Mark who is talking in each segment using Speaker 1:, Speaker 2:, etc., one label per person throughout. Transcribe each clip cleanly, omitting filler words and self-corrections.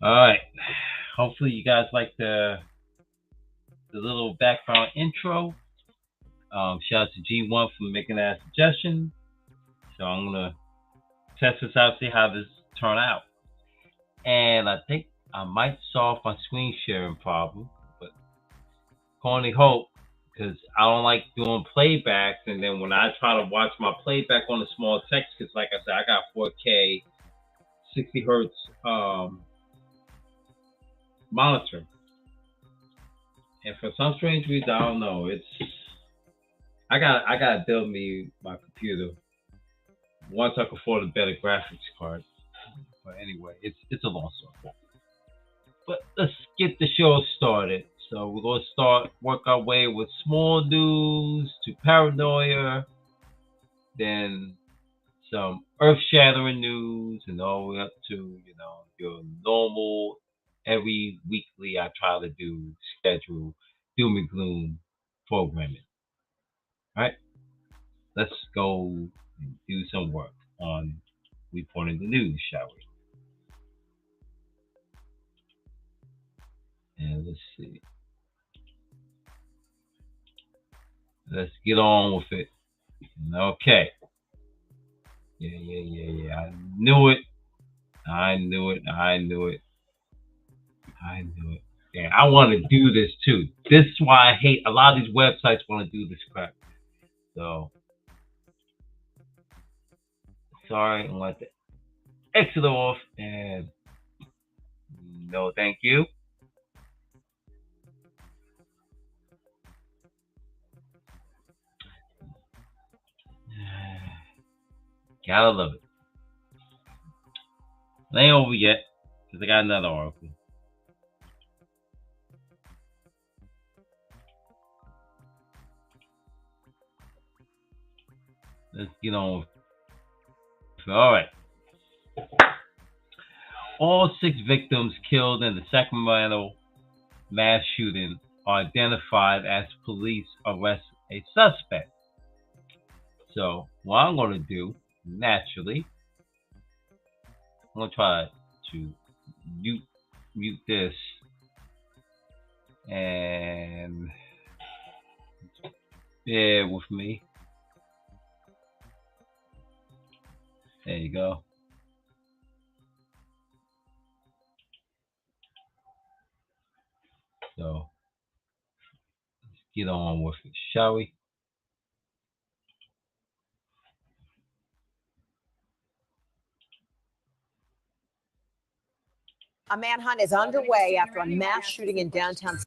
Speaker 1: All right. Hopefully you guys like the little background intro. Shout out to G1 for making that suggestion. So I'm gonna test this out, see how this turn out. And I think I might solve my screen sharing problem, but can only hope because I don't like doing playbacks. And then when I try to watch my playback on a small text, because like I said, I got 4K, 60 hertz monitor, and for some strange reason, I don't know. I gotta build me my computer once I can afford a better graphics card. But anyway, it's a long story. But let's get the show started. So we're gonna work our way with small news to paranoia, then some earth-shattering news, and all the way up to your normal every weekly I try to do schedule doom and gloom programming. All right, let's go and do some work on reporting the news, shall we? And let's see. Let's get on with it. Okay. Yeah. I knew it. I knew it. I knew it. I knew it. Yeah, I want to do this too. This is why I hate a lot of these websites want to do this crap. So sorry, I'm going to exit off and no thank you. Gotta love it. It ain't over yet because I got another article. Let's get on. All right. All 6 victims killed in the Sacramento mass shooting are identified as police arrest a suspect. So, what I'm going to do, naturally, I'm going to try to mute this and bear with me. There you go. So, let's get on with it, shall we?
Speaker 2: A manhunt is underway after a mass shooting in downtown.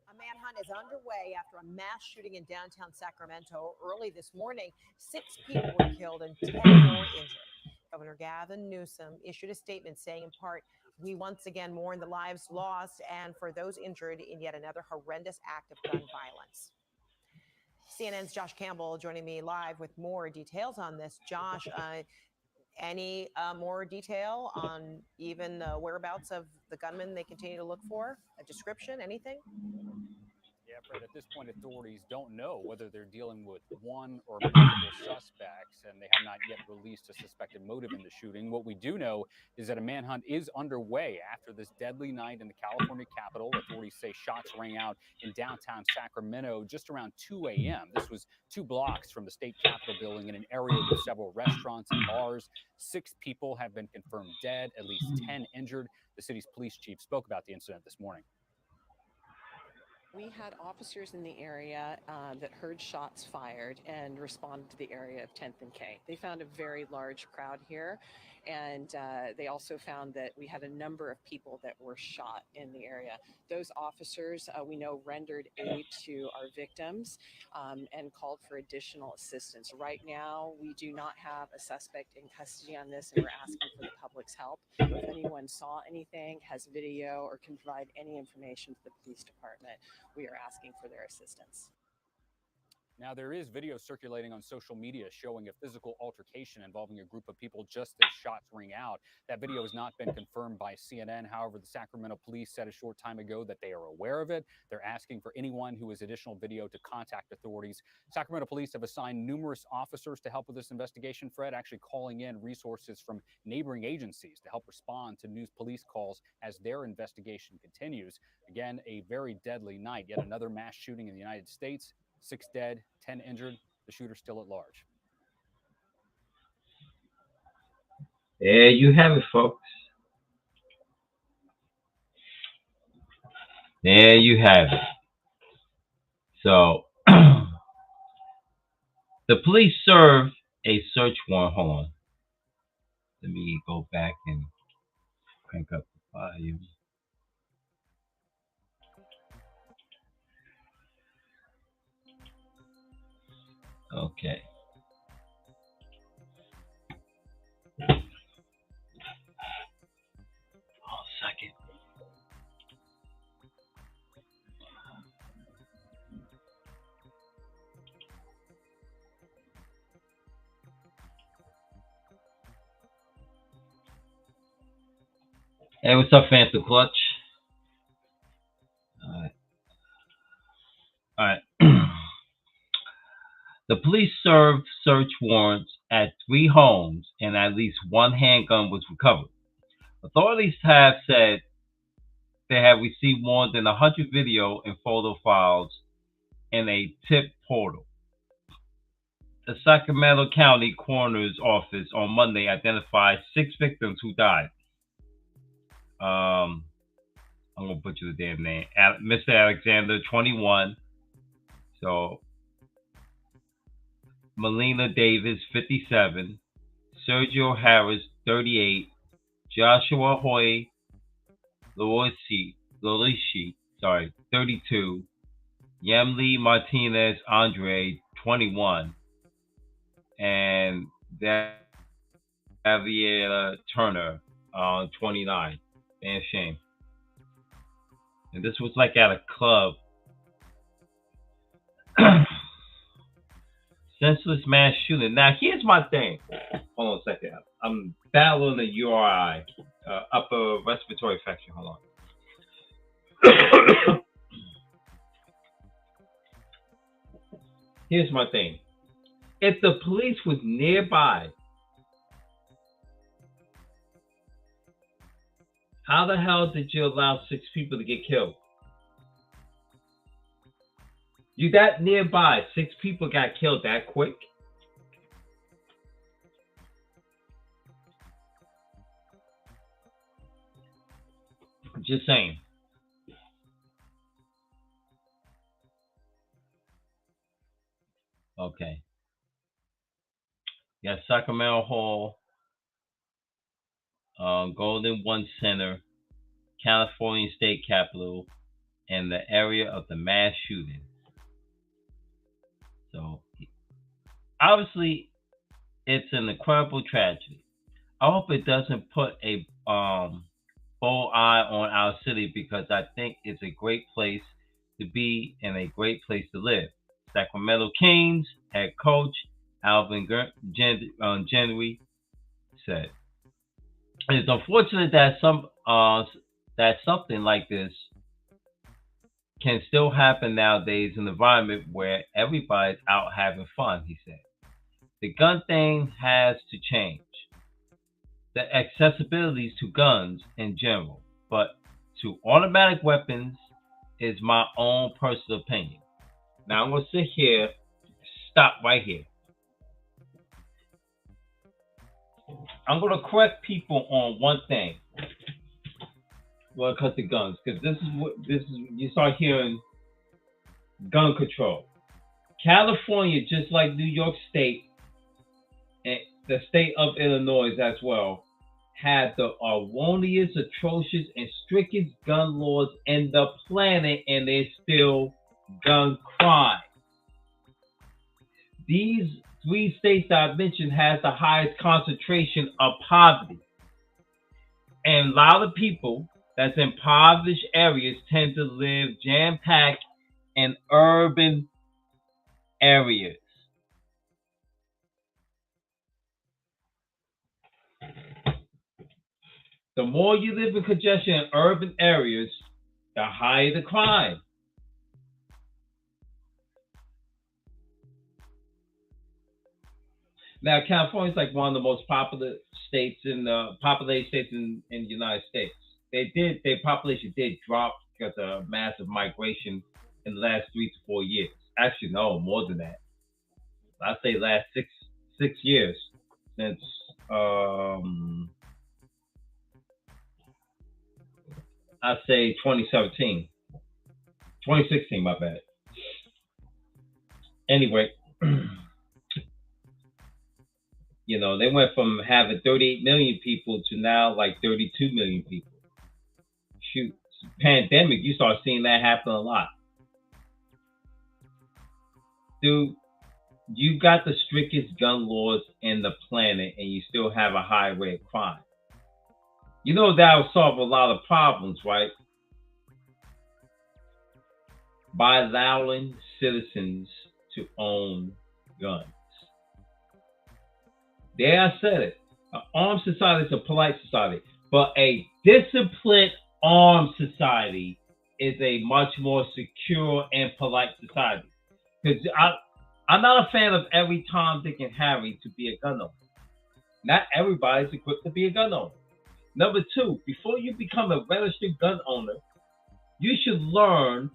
Speaker 2: A manhunt is underway after a mass shooting in downtown Sacramento early this morning. 6 people were killed and 10 more injured. Governor Gavin Newsom issued a statement saying, in part, we once again mourn the lives lost and for those injured in yet another horrendous act of gun violence. CNN's Josh Campbell joining me live with more details on this. Josh, any more detail on even the whereabouts of the gunman they continue to look for? A description, anything?
Speaker 3: Yeah, Fred, at this point, authorities don't know whether they're dealing with one or multiple suspects, and they have not yet released a suspected motive in the shooting. What we do know is that a manhunt is underway after this deadly night in the California capital. Authorities say shots rang out in downtown Sacramento just around 2 a.m. This was 2 blocks from the state capitol building in an area with several restaurants and bars. 6 people have been confirmed dead, at least 10 injured. The city's police chief spoke about the incident this morning.
Speaker 4: We had officers in the area that heard shots fired and responded to the area of 10th and K. They found a very large crowd here, and they also found that we had a number of people that were shot in the area. Those officers, we know, rendered aid to our victims and called for additional assistance. Right now, we do not have a suspect in custody on this, and we're asking for the public's help. If anyone saw anything, has video, or can provide any information to the police department, we are asking for their assistance.
Speaker 3: Now, there is video circulating on social media showing a physical altercation involving a group of people just as shots ring out. That video has not been confirmed by CNN. However, the Sacramento police said a short time ago that they are aware of it. They're asking for anyone who has additional video to contact authorities. Sacramento police have assigned numerous officers to help with this investigation, Fred, actually calling in resources from neighboring agencies to help respond to news police calls as their investigation continues. Again, a very deadly night. Yet another mass shooting in the United States. 6 dead, 10 injured. The shooter still at large.
Speaker 1: There you have it, folks. There you have it. So, the police served a search warrant. Hold on. Let me go back and crank up the volume. Okay. Hold a second. Hey, what's up, Phantom Clutch? All right. The police served search warrants at 3 homes and at least 1 handgun was recovered. Authorities have said they have received more than 100 video and photo files in a tip portal. The Sacramento County Coroner's Office on Monday identified 6 victims who died. I'm going to butcher the damn name. Mr. Alexander, 21. So, Melina Davis, 57. Sergio Harris, 38. Joshua Hoy Loishi, 32. Yemli Martinez Andre, 21. And Javiera Turner, 29. Damn shame. And this was like at a club. Senseless mass shooting. Now, here's my thing. Hold on a second. I'm battling the URI, upper respiratory infection. Hold on. Here's my thing. If the police was nearby, how the hell did you allow 6 people to get killed? You that nearby, 6 people got killed that quick? Just saying. Okay. Yeah, Sacramento Hall, Golden One Center, California State Capitol, and the area of the mass shooting. So, obviously, it's an incredible tragedy. I hope it doesn't put a full eye on our city because I think it's a great place to be and a great place to live. Sacramento Kings head coach Alvin Gentry said, "It's unfortunate that something like this can still happen nowadays in an environment where everybody's out having fun," he said. "The gun thing has to change. The accessibility to guns in general, but to automatic weapons is my own personal opinion." Now I'm going to sit here, stop right here. I'm going to correct people on one thing when it comes to guns, because this is you start hearing gun control. California, just like New York State and the state of Illinois as well, had the erroneous, atrocious, and strictest gun laws in the planet, and there's still gun crime. These 3 states that I mentioned has the highest concentration of poverty. And a lot of people that's in impoverished areas tend to live jam-packed in urban areas. The more you live in congestion in urban areas, the higher the crime. Now, California is like one of the most popular states in the populated states in the United States. Their population did drop because of massive migration in the last 3 to 4 years. Actually, no, more than that. I'd say last six years since I'd say 2017, 2016. My bad. Anyway. You know, they went from having 38 million people to now like 32 million people. Shoot, pandemic, you start seeing that happen a lot. Dude, you got the strictest gun laws in the planet and you still have a high rate of crime. You know that'll solve a lot of problems, right? By allowing citizens to own guns. There, I said it. An armed society is a polite society, but a disciplined armed society is a much more secure and polite society. Because I'm not a fan of every Tom, Dick, and Harry to be a gun owner. Not everybody's equipped to be a gun owner. Number two, before you become a registered gun owner, you should learn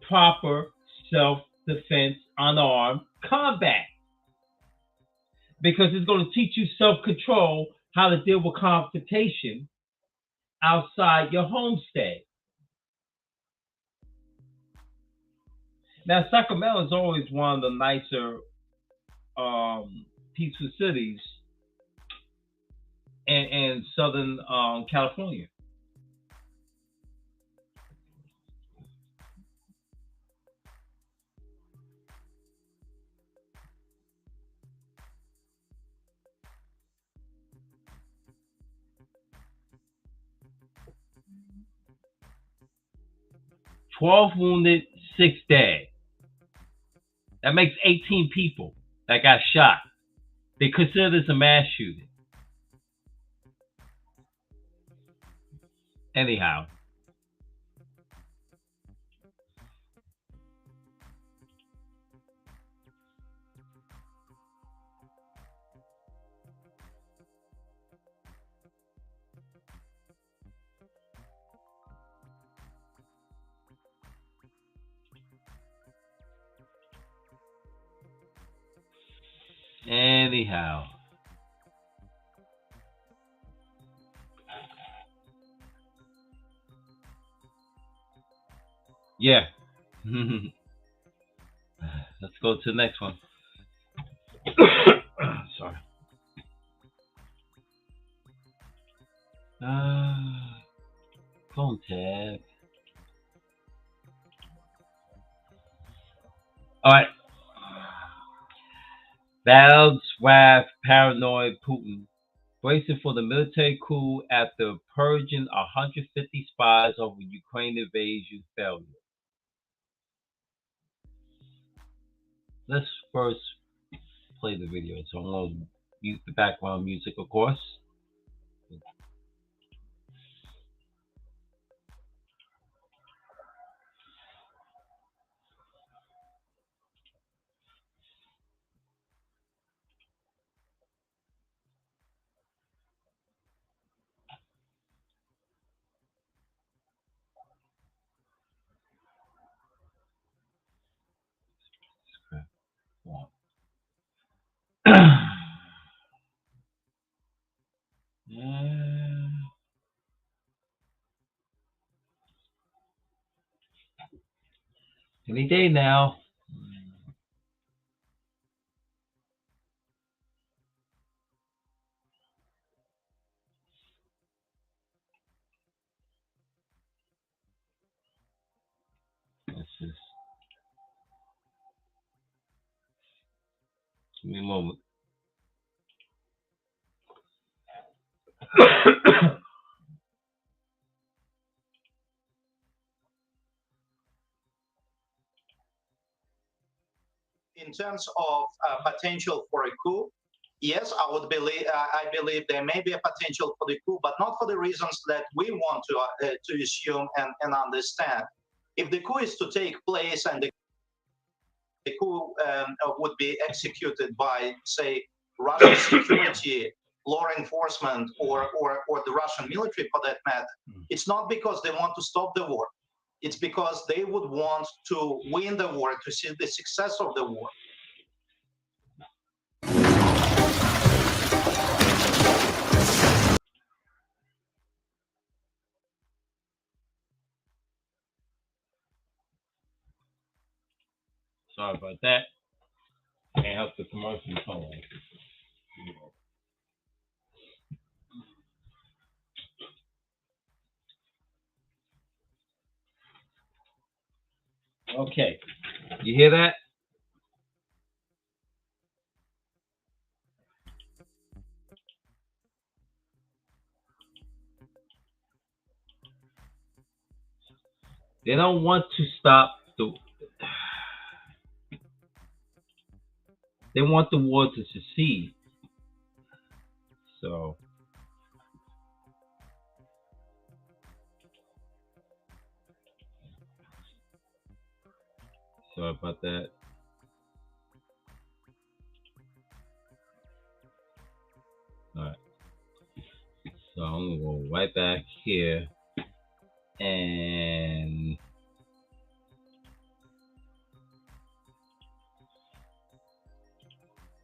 Speaker 1: proper self-defense, unarmed combat. Because it's going to teach you self-control, how to deal with confrontation outside your homestead. Now, Sacramento is always one of the nicer, peaceful cities in Southern California. "12 wounded, 6 dead." That makes 18 people that got shot. They consider this a mass shooting. Anyhow. Anyhow. Yeah. Let's go to the next one. Sorry. Phone tab. All right. Val's wrath, paranoid Putin, bracing for the military coup after purging 150 spies over Ukraine invasion failure. Let's first play the video. So I'm going to mute the background music, of course. Any day now. Let's just give me a moment.
Speaker 5: In terms of potential for a coup, yes, I believe there may be a potential for the coup, but not for the reasons that we want to assume and understand. If the coup is to take place and the coup would be executed by, say, Russian security, law enforcement, or the Russian military for that matter, it's not because they want to stop the war. It's because they would want to win the war, to see the success of the war.
Speaker 1: Sorry about that. Can't help the commercial phone. Okay. You hear that? They don't want to stop the. They want the war to succeed. So. Sorry about that. Alright. So I'm gonna go right back here and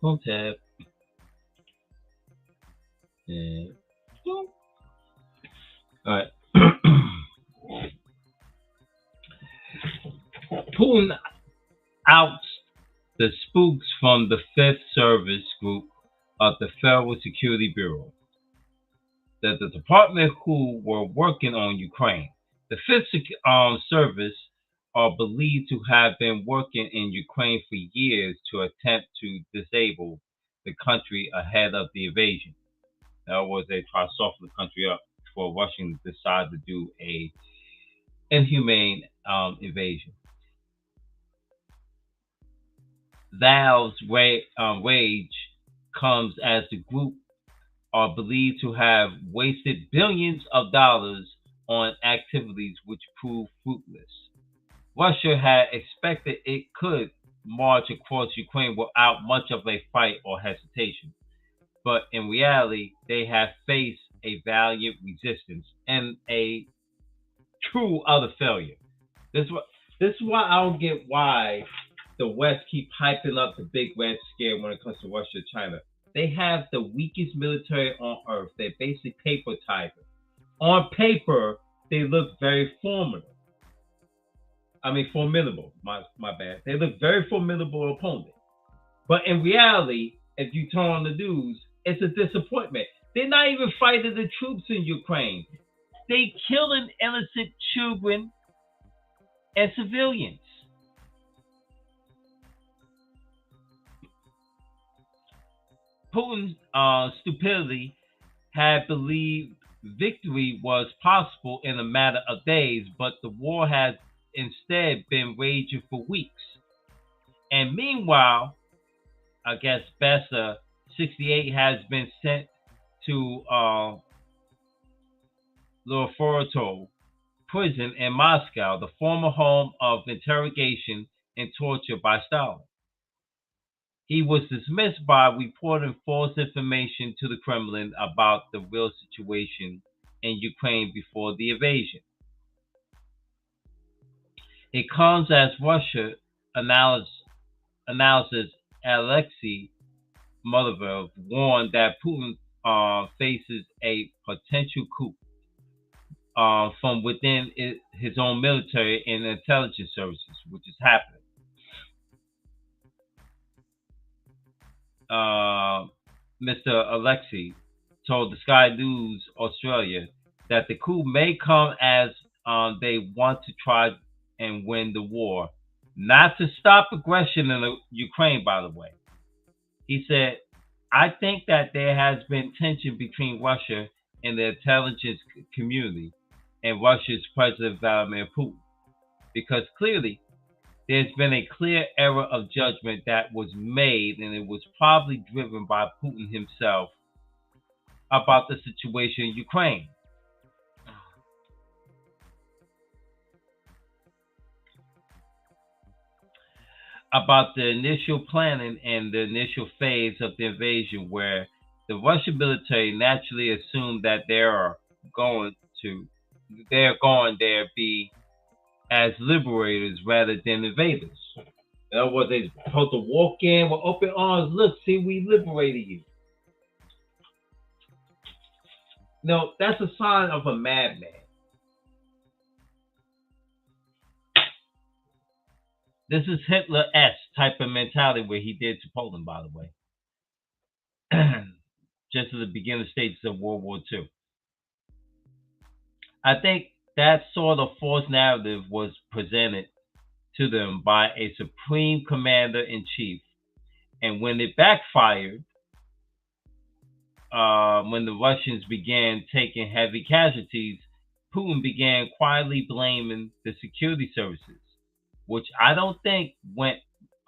Speaker 1: home tab. And boom. Alright. Putin outs the spooks from the Fifth Service Group of the Federal Security Bureau that the department who were working on Ukraine. The Fifth Service are believed to have been working in Ukraine for years to attempt to disable the country ahead of the invasion. In other words, they try to soften the country up before Russians decide to do a inhumane invasion. Valve's rage comes as the group are believed to have wasted billions of dollars on activities which proved fruitless. Russia had expected it could march across Ukraine without much of a fight or hesitation, but in reality, they have faced a valiant resistance and a true utter failure. This is why I don't get why the West keep hyping up the big red scare when it comes to Russia and China. They have the weakest military on earth. They're basically paper tigers. On paper, they look very formidable. My bad. They look very formidable opponent. But in reality, if you turn on the news, it's a disappointment. They're not even fighting the troops in Ukraine. They killing innocent children and civilians. Putin's stupidity had believed victory was possible in a matter of days, but the war has instead been raging for weeks. And meanwhile, I guess Bessa 68 has been sent to Leforotovo prison in Moscow, the former home of interrogation and torture by Stalin. He was dismissed by reporting false information to the Kremlin about the real situation in Ukraine before the invasion. It comes as Russia analysis Alexei Moldov warned that Putin faces a potential coup from within his own military and intelligence services, which is happening. Mr. Alexei told the Sky News Australia that the coup may come as they want to try and win the war, not to stop aggression in Ukraine, by the way. He said, I think that there has been tension between Russia and the intelligence community and Russia's President Vladimir Putin, because clearly there's been a clear error of judgment that was made, and it was probably driven by Putin himself about the situation in Ukraine. About the initial planning and the initial phase of the invasion, where the Russian military naturally assumed that they're going there be as liberators rather than invaders. In other words, they're supposed to walk in with open arms. Look, see, we liberated you. No, that's a sign of a madman. This is Hitler-esque type of mentality where he did to Poland, by the way. Just at the beginning stages of World War II. I think that sort of false narrative was presented to them by a supreme commander-in-chief. And when it backfired, when the Russians began taking heavy casualties, Putin began quietly blaming the security services, which I don't think went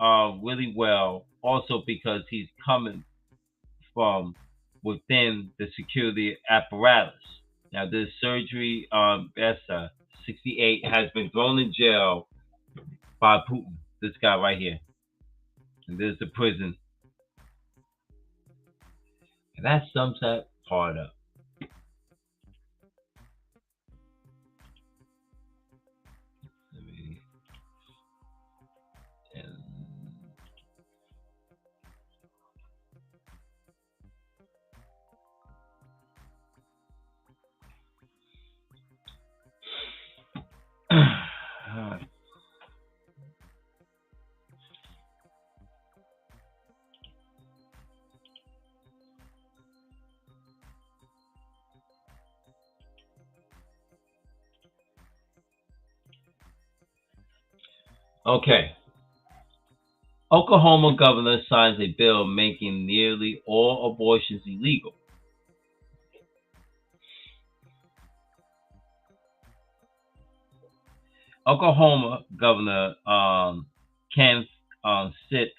Speaker 1: really well, also because he's coming from within the security apparatus. Now, this surgery, Bessa, 68, has been thrown in jail by Putin, this guy right here. And there's the prison. And that sums that part up. Okay. Oklahoma governor signs a bill making nearly all abortions illegal. Oklahoma Governor Ken Stitt,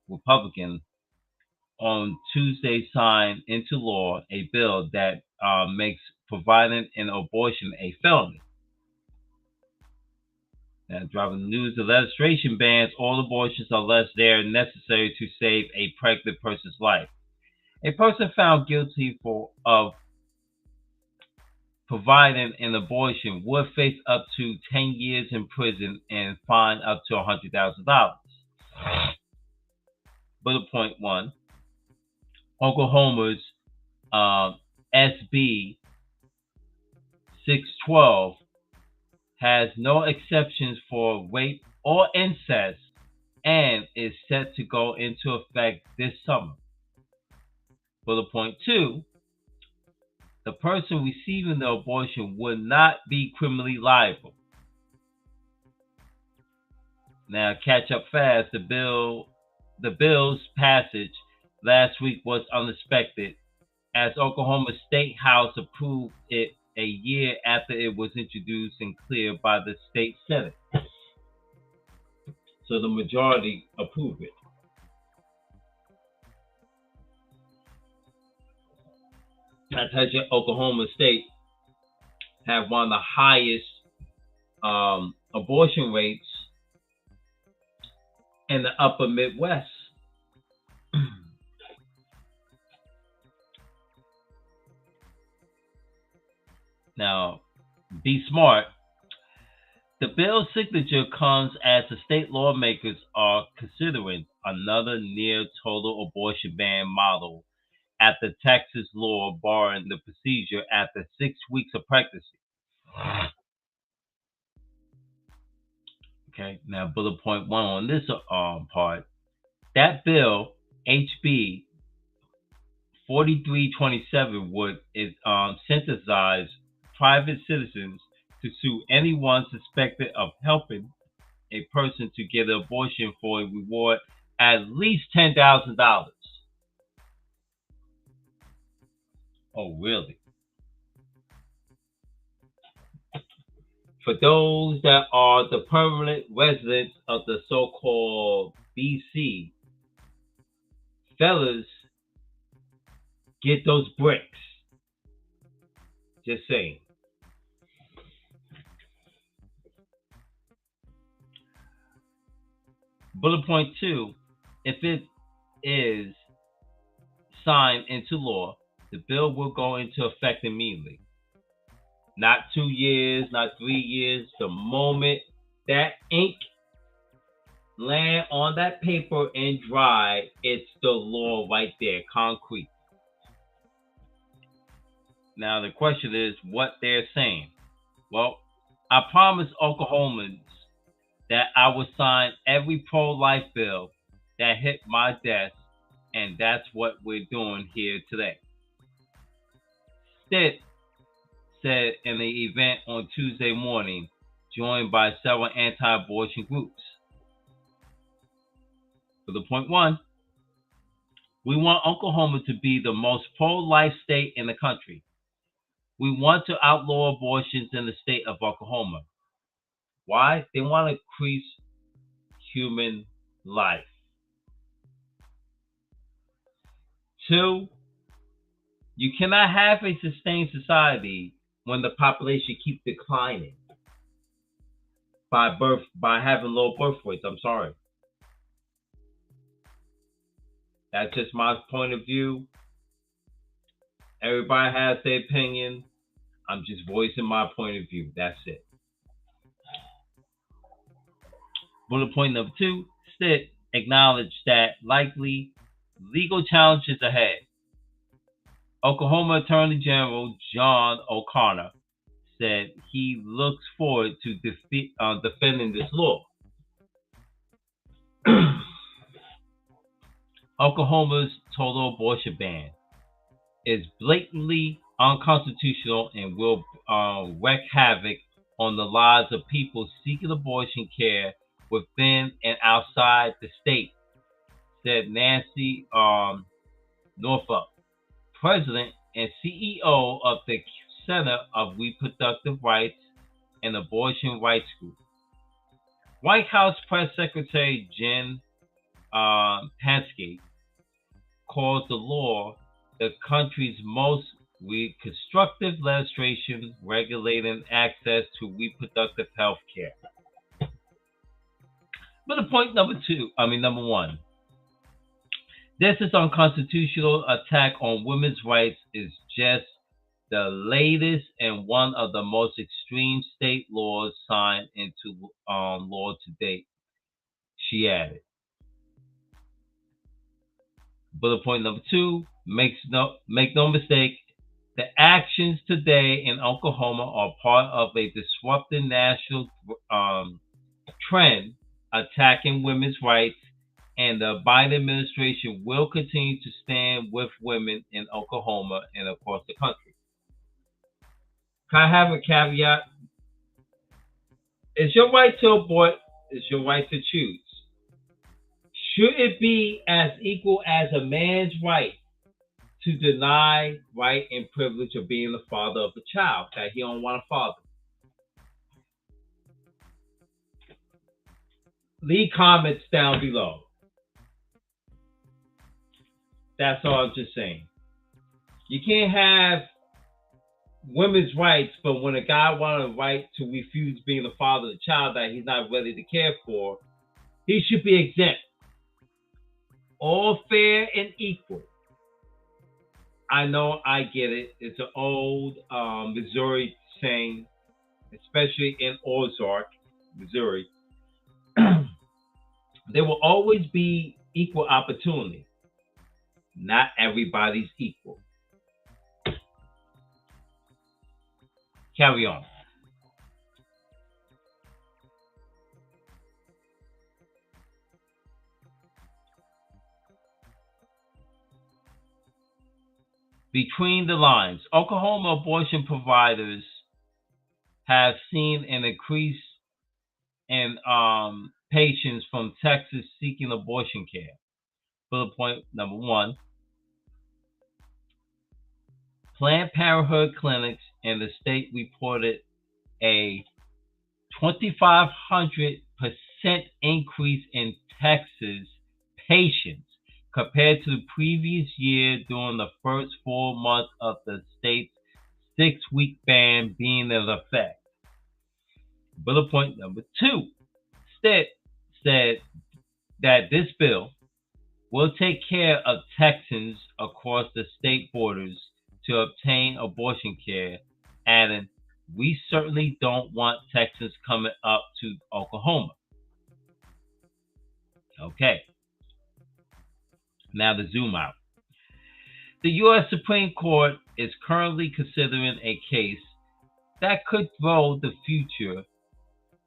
Speaker 1: Republican, on Tuesday signed into law a bill that makes providing an abortion a felony. Now, driving the news, the legislation bans all abortions unless they are necessary to save a pregnant person's life. A person found guilty of providing an abortion would face up to 10 years in prison and fine up to $100,000. Bullet point 1. Oklahoma's SB 612 has no exceptions for rape or incest and is set to go into effect this summer. Bullet point 2. The person receiving the abortion would not be criminally liable. Now, catch up fast. The bill's passage last week was unexpected, as Oklahoma State House approved it a year after it was introduced and cleared by the state Senate. So the majority approved it. I tell you, Oklahoma State have one of the highest abortion rates in the upper Midwest. Now, be smart. The bill's signature comes as the state lawmakers are considering another near total abortion ban model at the Texas law barring the procedure after 6 weeks of pregnancy. Okay, now bullet point 1 on this part. That bill, HB 4327, would sensitize private citizens to sue anyone suspected of helping a person to get an abortion for a reward at least $10,000. Oh, really? For those that are the permanent residents of the so-called BC, fellas, get those bricks. Just saying. Bullet point 2, if it is signed into law, the bill will go into effect immediately. Not 2 years, not 3 years. The moment that ink land on that paper and dry, it's the law right there, concrete. Now the question is what they're saying. Well, I promised Oklahomans that I would sign every pro-life bill that hit my desk, and that's what we're doing here today. Stitt said in the event on Tuesday morning, joined by several anti-abortion groups. For the point 1, we want Oklahoma to be the most pro-life state in the country. We want to outlaw abortions in the state of Oklahoma. Why? They want to increase human life. 2, you cannot have a sustained society when the population keeps declining by having low birth rates. I'm sorry. That's just my point of view. Everybody has their opinion. I'm just voicing my point of view. That's it. Bullet point number 2, Stitt acknowledged that likely legal challenges ahead. Oklahoma Attorney General John O'Connor said he looks forward to defending this law. Oklahoma's total abortion ban is blatantly unconstitutional and will wreak havoc on the lives of people seeking abortion care within and outside the state, said Nancy Norfolk, President and CEO of the Center of Reproductive Rights and Abortion Rights Group. White House Press Secretary Jen Psaki calls the law the country's most reconstructive legislation regulating access to reproductive health care. But the point number 1. This is unconstitutional attack on women's rights is just the latest and one of the most extreme state laws signed into law to date, she added. Bullet point number 2, make no mistake, the actions today in Oklahoma are part of a disruptive national trend attacking women's rights, and the Biden administration will continue to stand with women in Oklahoma and across the country. Can I have a caveat? It's your right to abort. It's your right to choose. Should it be as equal as a man's right to deny right and privilege of being the father of a child that he don't want a father? Leave comments down below. That's all I'm just saying. You can't have women's rights, but when a guy wants a right to refuse being the father of the child that he's not ready to care for, he should be exempt. All fair and equal. I know, I get it. It's an old Missouri saying, especially in Ozark, Missouri. There will always be equal opportunity. Not everybody's equal. Carry on. Between the lines, Oklahoma abortion providers have seen an increase in patients from Texas seeking abortion care. Bullet point number 1. Planned Parenthood clinics in the state reported a 2,500% increase in Texas patients compared to the previous year during the first 4 months of the state's 6-week ban being in effect. Bullet point number 2 said that this bill will take care of Texans across the state borders to obtain abortion care, adding, we certainly don't want Texans coming up to Oklahoma. Okay. Now the zoom out. The U.S. Supreme Court is currently considering a case that could throw the future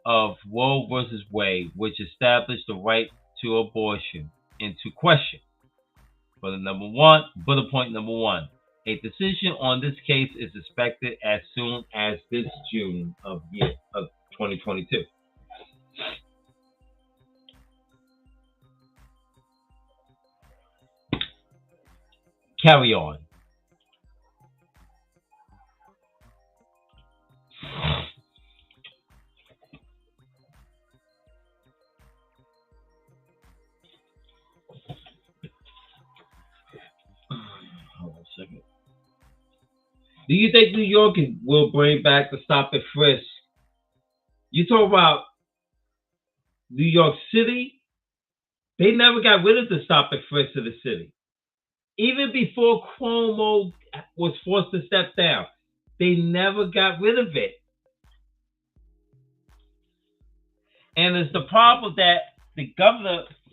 Speaker 1: of Roe v. Wade, which established the right to abortion, into question. Bullet point number 1. A decision on this case is expected as soon as this June of 2022. Carry on. Hold on a second. Do you think New York will bring back the stop and frisk? You talk about New York City. They never got rid of the stop and frisk of the city. Even before Cuomo was forced to step down, they never got rid of it. And it's the problem that the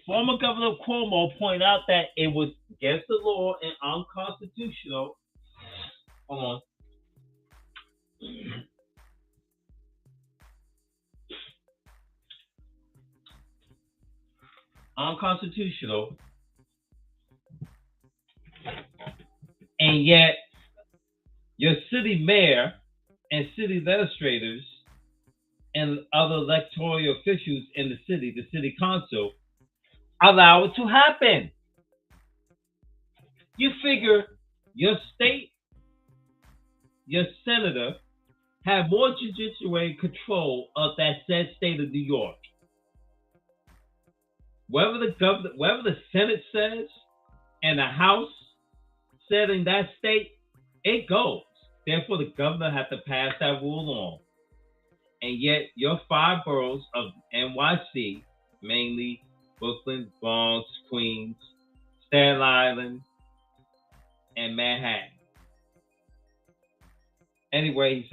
Speaker 1: former Governor Cuomo pointed out that it was against the law and unconstitutional. Hold on. Unconstitutional. And yet, your city mayor and city legislators and other electoral officials in the city council, allow it to happen. You figure your state, your senator, have more judiciary control of that said state of New York. Whatever the Senate says and the House said in that state, it goes. Therefore, the governor has to pass that rule on. And yet, your 5 boroughs of NYC, mainly Brooklyn, Bronx, Queens, Staten Island, and Manhattan. Anyway,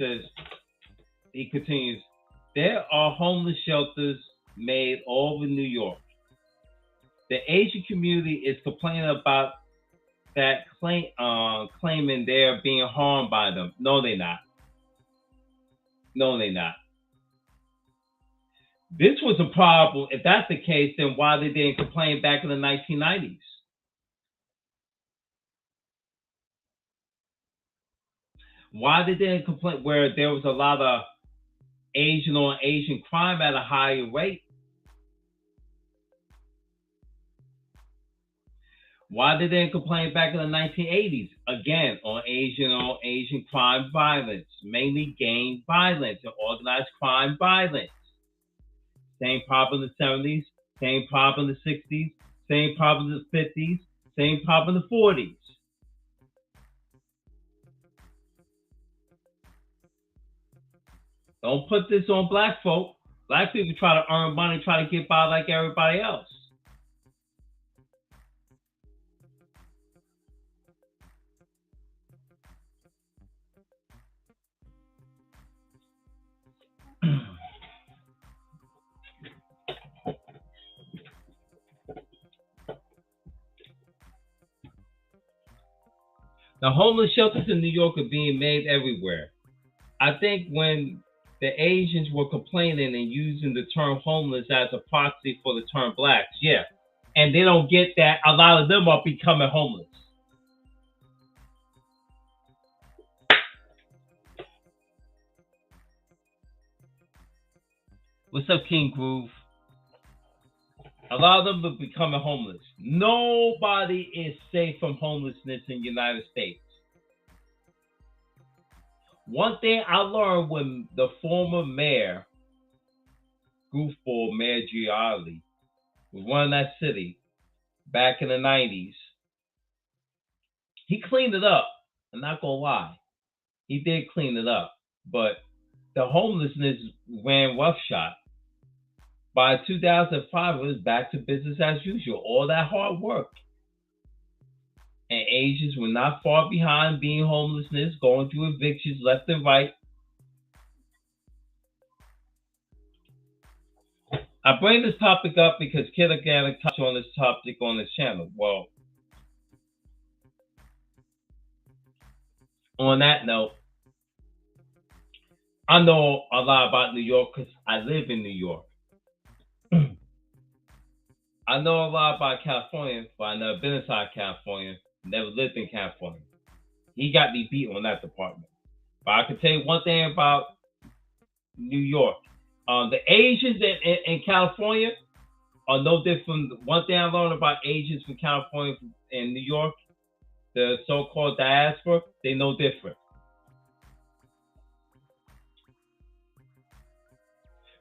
Speaker 1: he continues, there are homeless shelters made all over New York. The Asian community is complaining about that claiming they're being harmed by them. No, they're not. No, they're not. This was a problem. If that's the case, then why they didn't complain back in the 1990s? Why they didn't complain where there was a lot of Asian on Asian crime at a higher rate? Why they didn't complain back in the 1980s? Again, on Asian crime violence, mainly gang violence and organized crime violence. Same problem in the 70s, same problem in the 60s, same problem in the 50s, same problem in the 40s. Don't put this on black folk. Black people try to earn money, try to get by like everybody else. The homeless shelters in New York are being made everywhere. I think when the Asians were complaining and using the term homeless as a proxy for the term blacks, yeah. And they don't get that a lot of them are becoming homeless. What's up, King Groove? A lot of them are becoming homeless. Nobody is safe from homelessness in the United States. One thing I learned when the former mayor goofball Mayor Giuliani was running that city back in the 90s. He cleaned it up. I'm not going to lie. He did clean it up. But the homelessness ran roughshod. By 2005, it was back to business as usual. All that hard work. And Asians were not far behind being homelessness, going through evictions left and right. I bring this topic up because Kid Organic touched on this topic on this channel. Well, on that note, I know a lot about New York because I live in New York. I know a lot about California, but I've never been inside California, never lived in California. He got me beat on that department. But I can tell you one thing about New York. The Asians in California are no different. One thing I learned about Asians from California and New York, the so-called diaspora, they no different.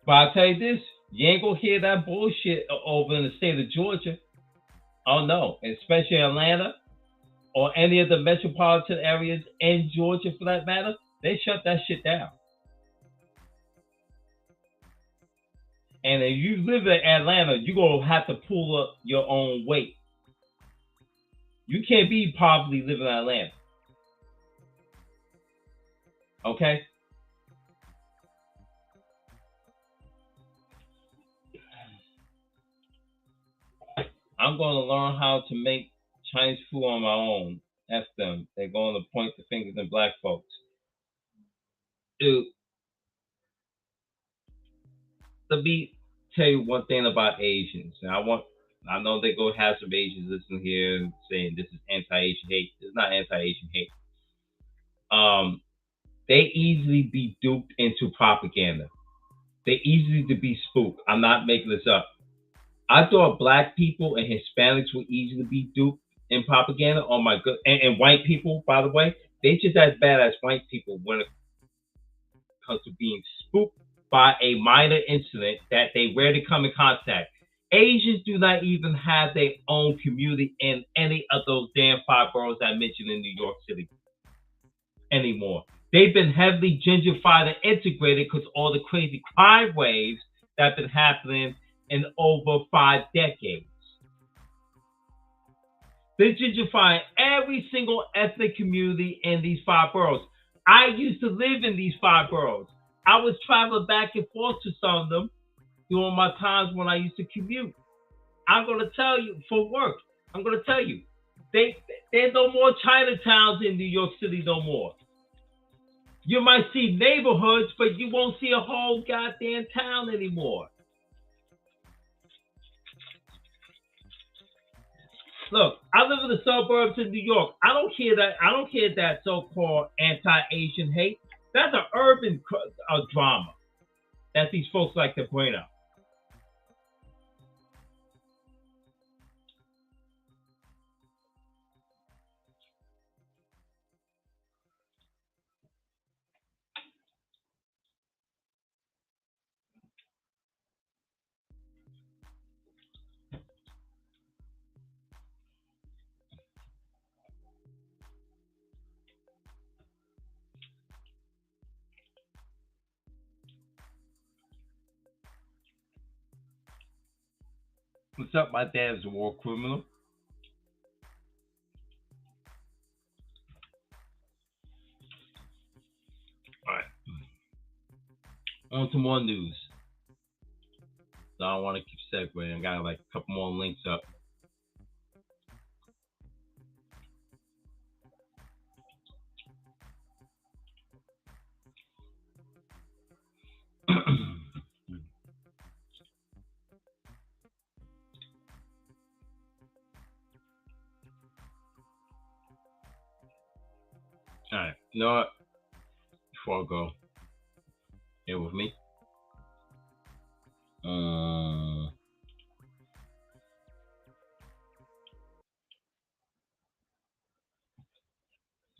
Speaker 1: But I'll tell you this, you ain't gonna hear that bullshit over in the state of Georgia. Oh no, especially Atlanta or any of the metropolitan areas in Georgia for that matter, they shut that shit down. And if you live in Atlanta, you're going to have to pull up your own weight. You can't be poverty living in Atlanta. Okay? I'm going to learn how to make Chinese food on my own. F them. They're going to point the fingers at black folks. Dude, let me tell you one thing about Asians. And I know they go have some Asians listening here and saying this is anti-Asian hate. It's not anti-Asian hate. They easily be duped into propaganda. They easily to be spooked. I'm not making this up. I thought black people and Hispanics would easily be duped in propaganda. Oh my god! And white people, by the way, they just as bad as white people when it comes to being spooked by a minor incident that they rarely come in contact. Asians do not even have their own community in any of those damn 5 boroughs I mentioned in New York City anymore. They've been heavily gentrified and integrated because all the crazy crime waves that have been happening in over 5 decades. They're gentrifying every single ethnic community in these 5 boroughs. I used to live in these 5 boroughs. I was traveling back and forth to some of them during my times when I used to commute. I'm going to tell you, for work, I'm going to tell you, there's no more Chinatowns in New York City no more. You might see neighborhoods, but you won't see a whole goddamn town anymore. Look, I live in the suburbs of New York. I don't hear that so-called anti-Asian hate. That's an urban drama that these folks like to bring up. What's up? My dad's a war criminal. All right. On to more news. So I don't want to keep segueing. I got like a couple more links up. All right. You know what? Before I go, here with me. I'm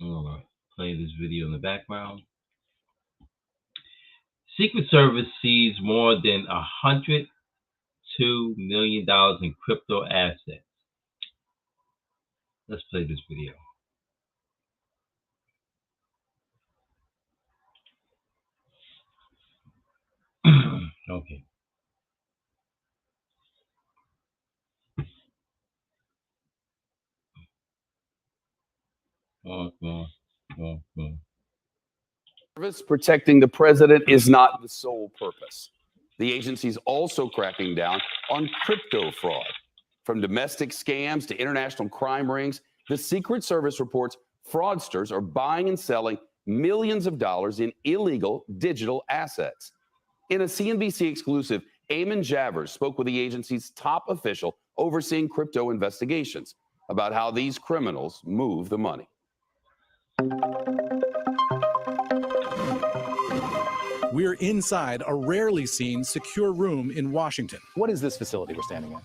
Speaker 1: gonna play this video in the background. Secret Service seized more than $102 million in crypto assets. Let's play this video. Okay.
Speaker 6: Protecting the president is not the sole purpose. The agency's also cracking down on crypto fraud. From domestic scams to international crime rings, the Secret Service reports fraudsters are buying and selling millions of dollars in illegal digital assets. In a CNBC exclusive, Eamon Javers spoke with the agency's top official overseeing crypto investigations about how these criminals move the money.
Speaker 7: We're inside a rarely seen secure room in Washington.
Speaker 3: What is this facility we're standing in?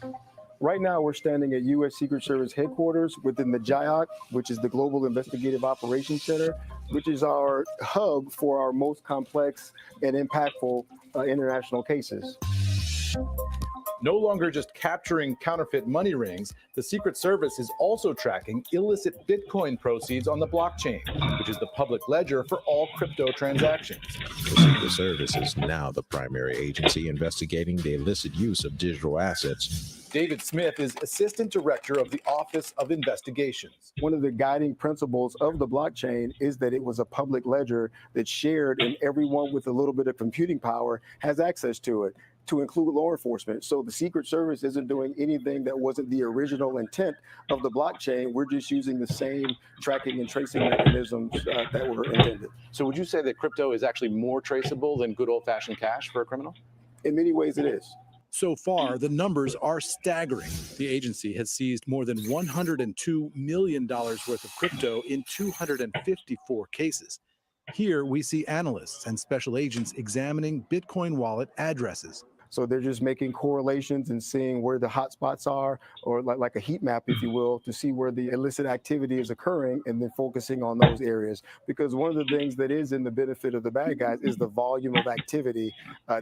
Speaker 8: Right now, we're standing at U.S. Secret Service headquarters within the GIOC, which is the Global Investigative Operations Center, which is our hub for our most complex and impactful international cases.
Speaker 7: No longer just capturing counterfeit money rings, the Secret Service is also tracking illicit Bitcoin proceeds on the blockchain, which is the public ledger for all crypto transactions.
Speaker 9: The Secret Service is now the primary agency investigating the illicit use of digital assets.
Speaker 7: David Smith is Assistant Director of the Office of Investigations.
Speaker 8: One of the guiding principles of the blockchain is that it was a public ledger that's shared, and everyone with a little bit of computing power has access to it, to include law enforcement. So the Secret Service isn't doing anything that wasn't the original intent of the blockchain. We're just using the same tracking and tracing mechanisms that were intended.
Speaker 3: So would you say that crypto is actually more traceable than good old-fashioned cash for a criminal?
Speaker 8: In many ways, it is.
Speaker 7: So far, the numbers are staggering. The agency has seized more than $102 million worth of crypto in 254 cases. Here, we see analysts and special agents examining Bitcoin wallet addresses.
Speaker 8: So they're just making correlations and seeing where the hotspots are, or like a heat map, if you will, to see where the illicit activity is occurring and then focusing on those areas. Because one of the things that is in the benefit of the bad guys is the volume of activity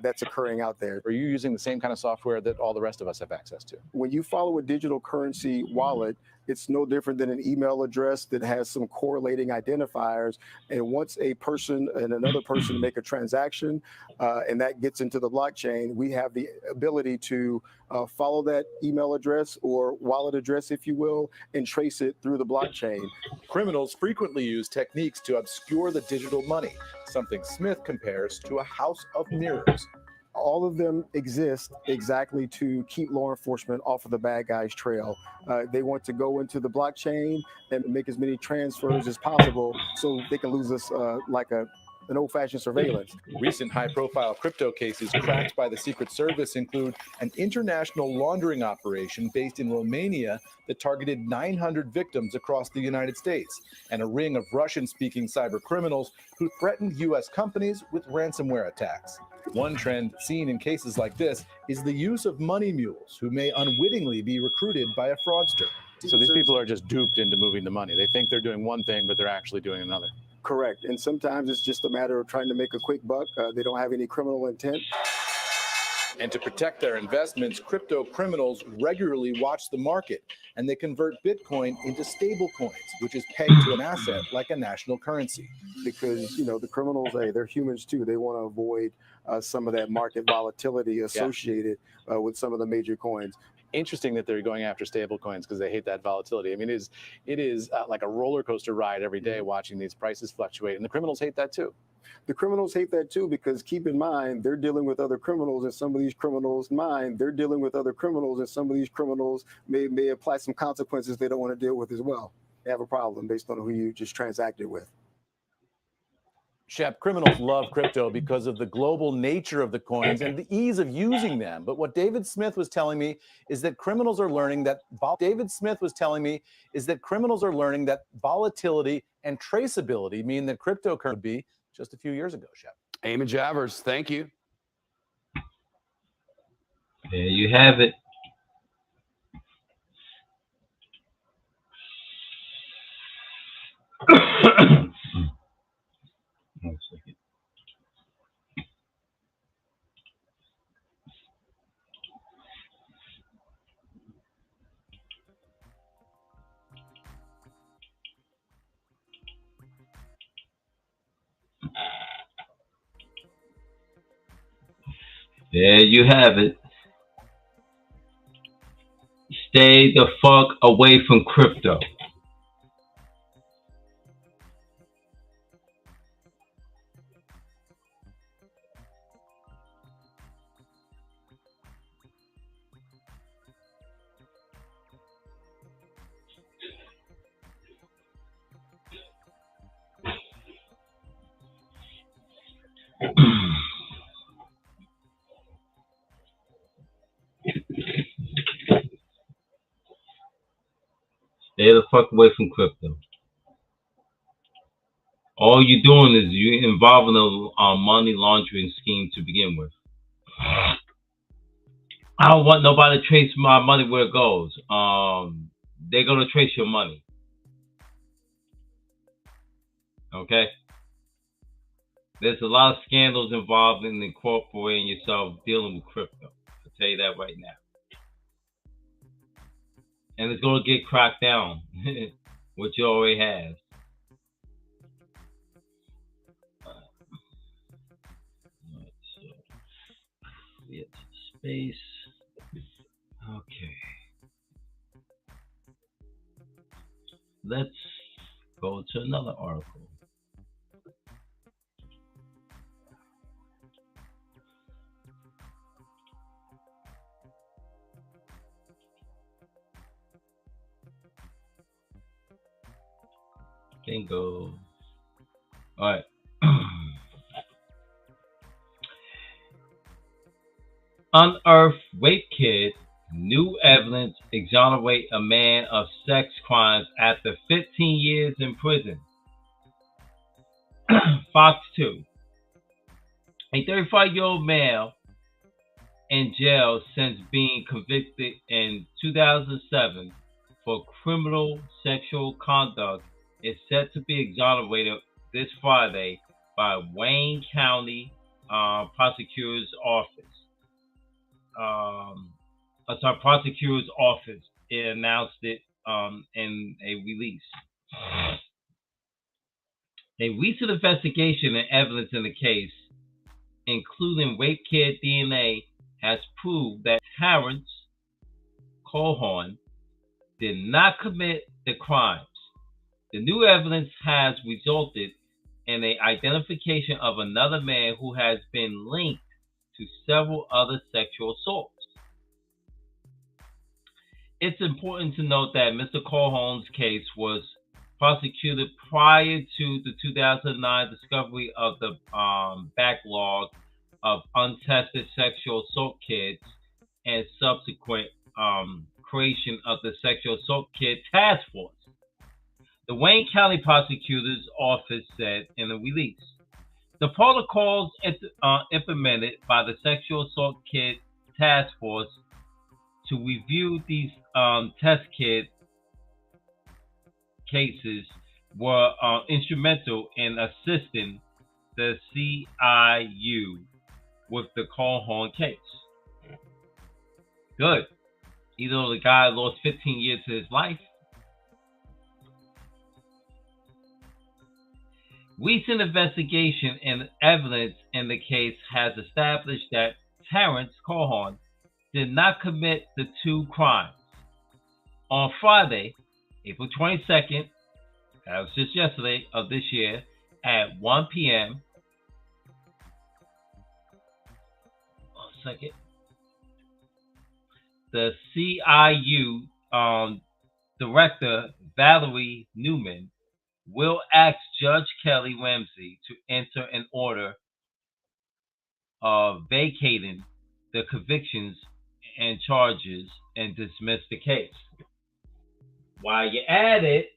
Speaker 8: that's occurring out there.
Speaker 3: Are you using the same kind of software that all the rest of us have access to?
Speaker 8: When you follow a digital currency wallet, it's no different than an email address that has some correlating identifiers. And once a person and another person make a transaction and that gets into the blockchain, we have the ability to follow that email address or wallet address, if you will, and trace it through the blockchain.
Speaker 7: Criminals frequently use techniques to obscure the digital money, something Smith compares to a house of mirrors.
Speaker 8: All of them exist exactly to keep law enforcement off of the bad guys' trail. They want to go into the blockchain and make as many transfers as possible so they can lose us like an old-fashioned surveillance.
Speaker 7: Recent high-profile crypto cases cracked by the Secret Service include an international laundering operation based in Romania that targeted 900 victims across the United States, and a ring of Russian-speaking cyber criminals who threatened U.S. companies with ransomware attacks. One trend seen in cases like this is the use of money mules who may unwittingly be recruited by a fraudster.
Speaker 3: So these people are just duped into moving the money. They think they're doing one thing, but they're actually doing another.
Speaker 8: Correct. And sometimes it's just a matter of trying to make a quick buck. They don't have any criminal intent.
Speaker 7: And to protect their investments, crypto criminals regularly watch the market, and they convert Bitcoin into stable coins, which is pegged to an asset like a national currency.
Speaker 8: Because, you know, the criminals, hey, they're humans too. They want to avoid some of that market volatility associated with some of the major coins.
Speaker 3: Interesting that they're going after stable coins because they hate that volatility. I mean, it is like a roller coaster ride every day watching these prices fluctuate, and the criminals hate that too.
Speaker 8: The criminals hate that too, because keep in mind, they're dealing with other criminals, and some of these criminals, they're dealing with other criminals, and some of these criminals may apply some consequences they don't want to deal with as well. They have a problem based on who you just transacted with.
Speaker 3: Shep, criminals love crypto because of the global nature of the coins and the ease of using them. But what David Smith was telling me is that criminals are learning that volatility and traceability mean that crypto could be just a few years ago, Shep.
Speaker 6: Eamon Javers, thank you.
Speaker 1: There you have it. One second. There you have it. Stay the fuck away from crypto. Stay the fuck away from crypto. All you're doing is you're involving a money laundering scheme to begin with. I don't want nobody to trace my money where it goes. They're gonna trace your money. Okay? There's a lot of scandals involved in incorporating yourself dealing with crypto. I'll tell you that right now. And it's gonna get cracked down, which you already have. Create space. Okay. Let's go to another article. Bingo. All right. Unearth rape kit. New evidence exonerate a man of sex crimes after 15 years in prison. Fox 2. A 35-year-old male in jail since being convicted in 2007 for criminal sexual conduct is set to be exonerated this Friday by Wayne County Prosecutor's Office. Prosecutor's Office announced it in a release. A recent investigation and evidence in the case, including rape kit DNA, has proved that Terrence Colhorn did not commit the crimes. The new evidence has resulted in the identification of another man who has been linked to several other sexual assaults. It's important to note that Mr. Colhorn's case was prosecuted prior to the 2009 discovery of the backlog of untested sexual assault kits and subsequent creation of the Sexual Assault Kit Task Force. The Wayne County Prosecutor's Office said in a release, the protocols implemented by the Sexual Assault Kit Task Force to review these test kit cases were instrumental in assisting the CIU with the Colhorn case. Good. Even though the guy lost 15 years of his life. Recent investigation and evidence in the case has established that Terrence Colhorn did not commit the two crimes. On Friday, April 22nd, that was just yesterday of this year, at 1 p.m. One second. The CIU Director Valerie Newman will ask Judge Kelly Ramsey to enter an order of vacating the convictions and charges and dismiss the case. While you at it,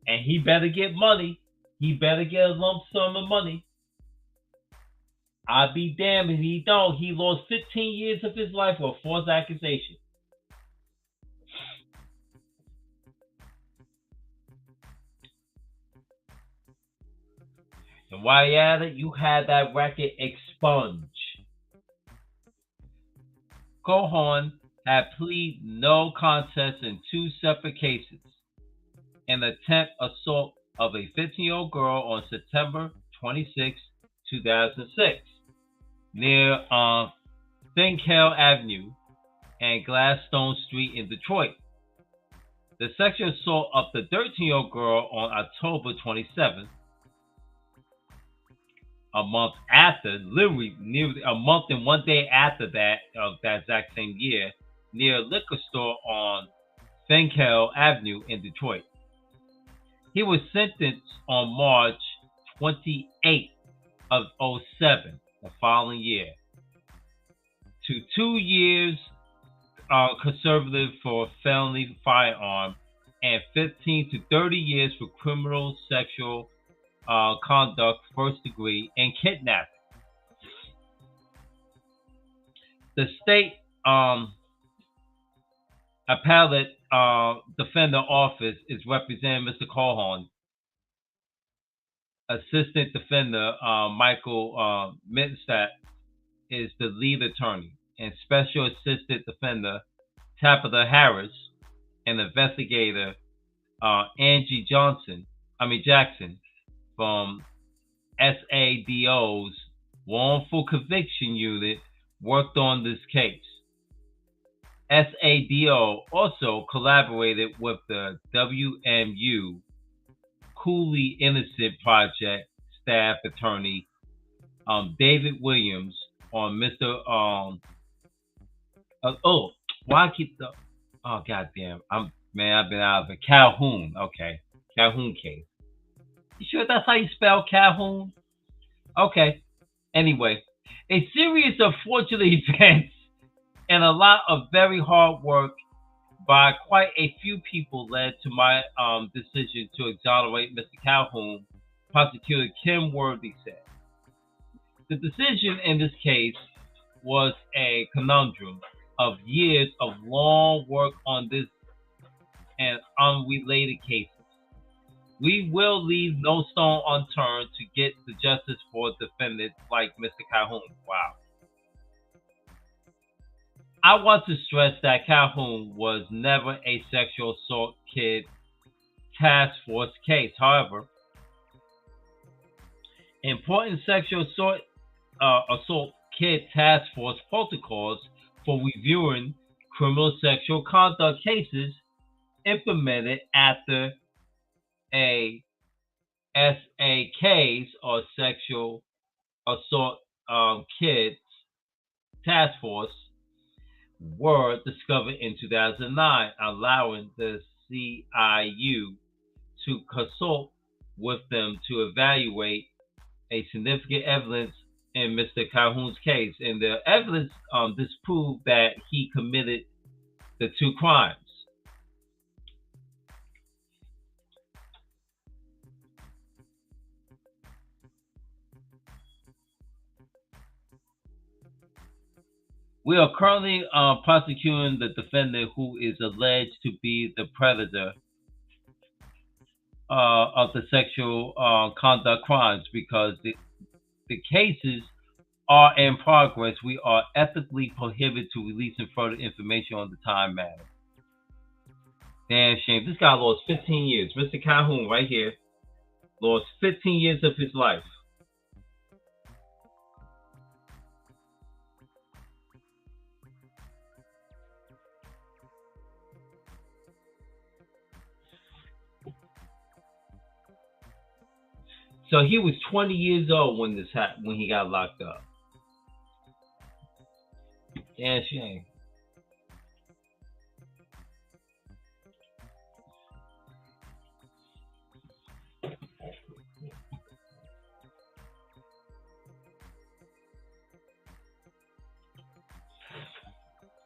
Speaker 1: and he better get money. He better get a lump sum of money. I'd be damned if he don't. He lost 15 years of his life for a false accusation. And while you're at it, you had that record expunged. Colhorn had pleaded no contest in two separate cases. An attempt assault of a 15-year-old girl on September 26, 2006 near Thinkel Avenue and Gladstone Street in Detroit. The sexual assault of the 13-year-old girl on October 27th, a month after, literally nearly a month and 1 day after that of that exact same year, near a liquor store on Thinkel Avenue in Detroit. He was sentenced on March 28th of 2007, the following year, to 2 years conservative for felony firearm and 15 to 30 years for criminal sexual conduct, first degree, and kidnapping. The state appellate defender office is representing Mr. Colhorn. Assistant defender Michael Minstadt is the lead attorney, and special assistant defender Tabitha Harris and investigator Angie Jackson from SADO's Wrongful Conviction Unit worked on this case. SADO also collaborated with the WMU Cooley Innocent Project staff attorney David Williams on Mr. I've been out of it. Calhoun. Okay. Calhoun case. You sure that's how you spell Calhoun? Okay. Anyway, a series of fortunate events and a lot of very hard work by quite a few people led to my decision to exonerate Mr. Calhoun, prosecutor Kim Worthy said. The decision in this case was a conundrum of years of long work on this and unrelated cases. We will leave no stone unturned to get the justice for defendants like Mr. Calhoun. Wow. I want to stress that Calhoun was never a sexual assault kid task force case. However, important sexual assault kid task force protocols for reviewing criminal sexual conduct cases implemented after a SAKs or sexual assault kids task force were discovered in 2009, allowing the CIU to consult with them to evaluate a significant evidence in Mr. Calhoun's case. And the evidence disproved that he committed the two crimes. We are currently prosecuting the defendant who is alleged to be the predator of the sexual conduct crimes because the cases are in progress. We are ethically prohibited to releasing further information on the time matter. Damn shame. This guy lost 15 years. Mr. Calhoun right here lost 15 years of his life. So he was 20 years old when this happened, when he got locked up. Damn shame.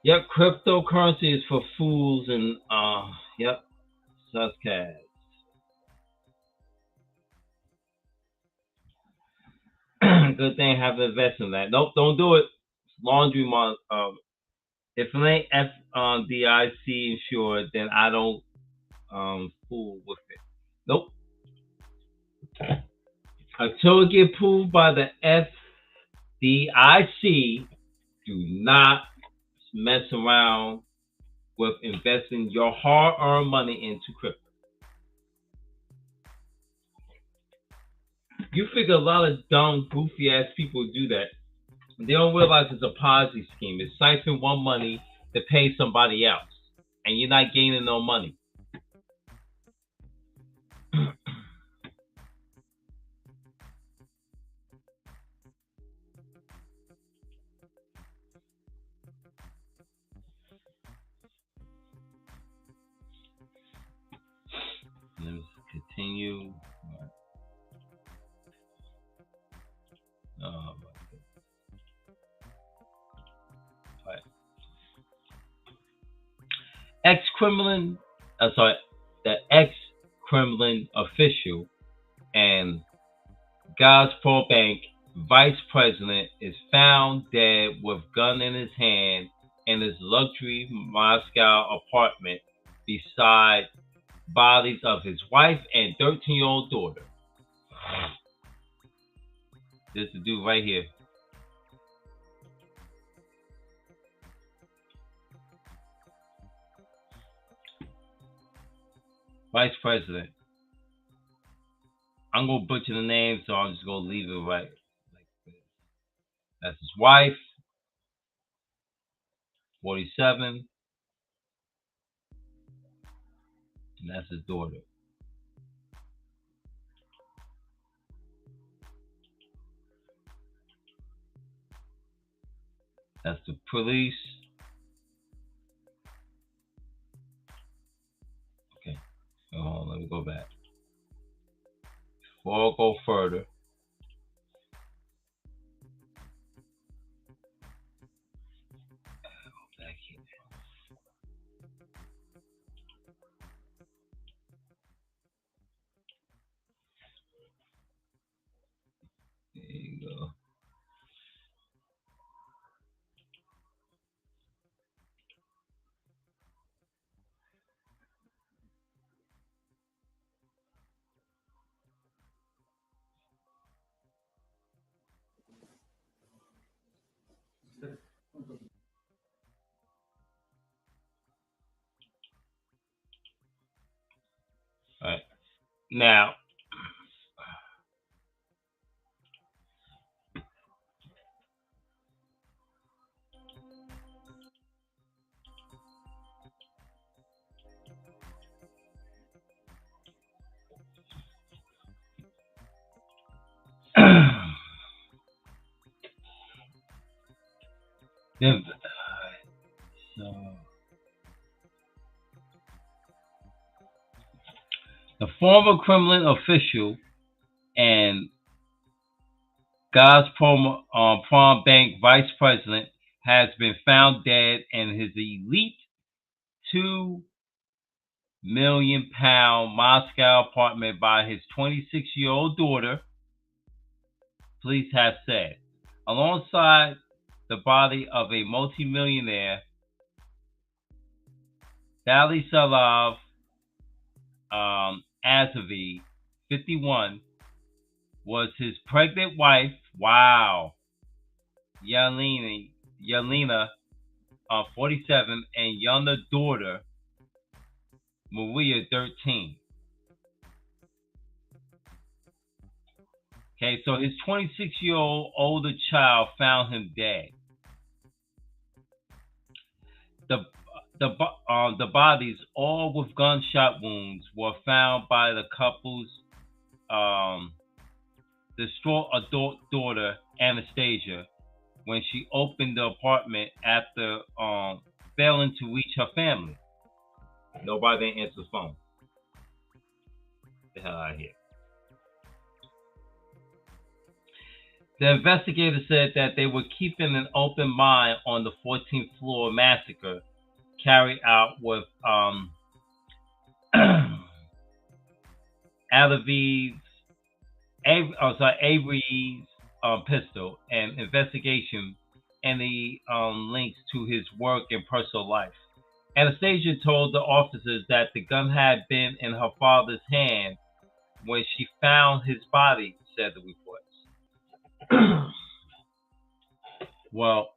Speaker 1: Yep, cryptocurrency is for fools and yep, suscast. Good thing I have to invest in that. Nope, don't do it. It's laundry month. If it ain't FDIC insured, then I don't fool with it. Nope. Until it get approved by the FDIC, do not mess around with investing your hard-earned money into crypto. You figure a lot of dumb, goofy ass people do that. They don't realize it's a Ponzi scheme. It's siphon one money to pay somebody else, and you're not gaining no money. Let's continue. Oh my goodness. All right. The ex-Kremlin official and Gazprom Bank vice president is found dead with gun in his hand in his luxury Moscow apartment beside bodies of his wife and 13-year-old daughter. This is the dude right here. Vice president. I'm going to butcher the name, so I'm just going to leave it right like this. That's his wife, 47, and that's his daughter. That's the police. Okay. Hold on, let me go back. Before I go further, back here. There you go. All right. Now, the former Kremlin official and Gazprom Bank vice president has been found dead in his elite £2 million Moscow apartment by his 26-year-old daughter, police have said, alongside the body of a multimillionaire, Vladislav Azavi, 51, was his pregnant wife, Yelena, 47, and younger daughter, Maria, 13. Okay, so his 26-year-old older child found him dead. The bodies, all with gunshot wounds, were found by the couple's distraught adult daughter, Anastasia, when she opened the apartment after failing to reach her family. Nobody didn't answer the phone. Get the hell out of here. The investigators said that they were keeping an open mind on the 14th floor massacre carried out with Avery's pistol and investigation and the links to his work and personal life. Anastasia told the officers that the gun had been in her father's hand when she found his body, said the reports. Well,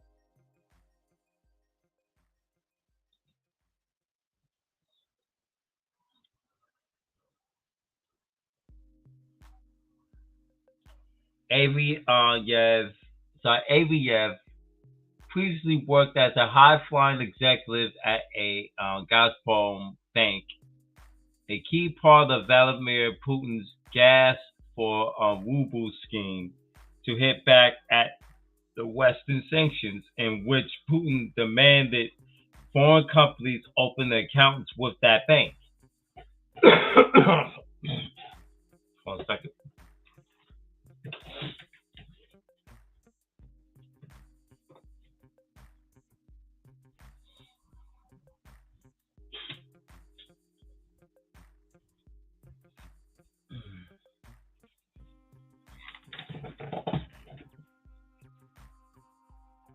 Speaker 1: Aviev previously worked as a high-flying executive at a Gazprom bank, a key part of Vladimir Putin's gas for ruble scheme to hit back at the Western sanctions, in which Putin demanded foreign companies open accounts with that bank. Hold on a second.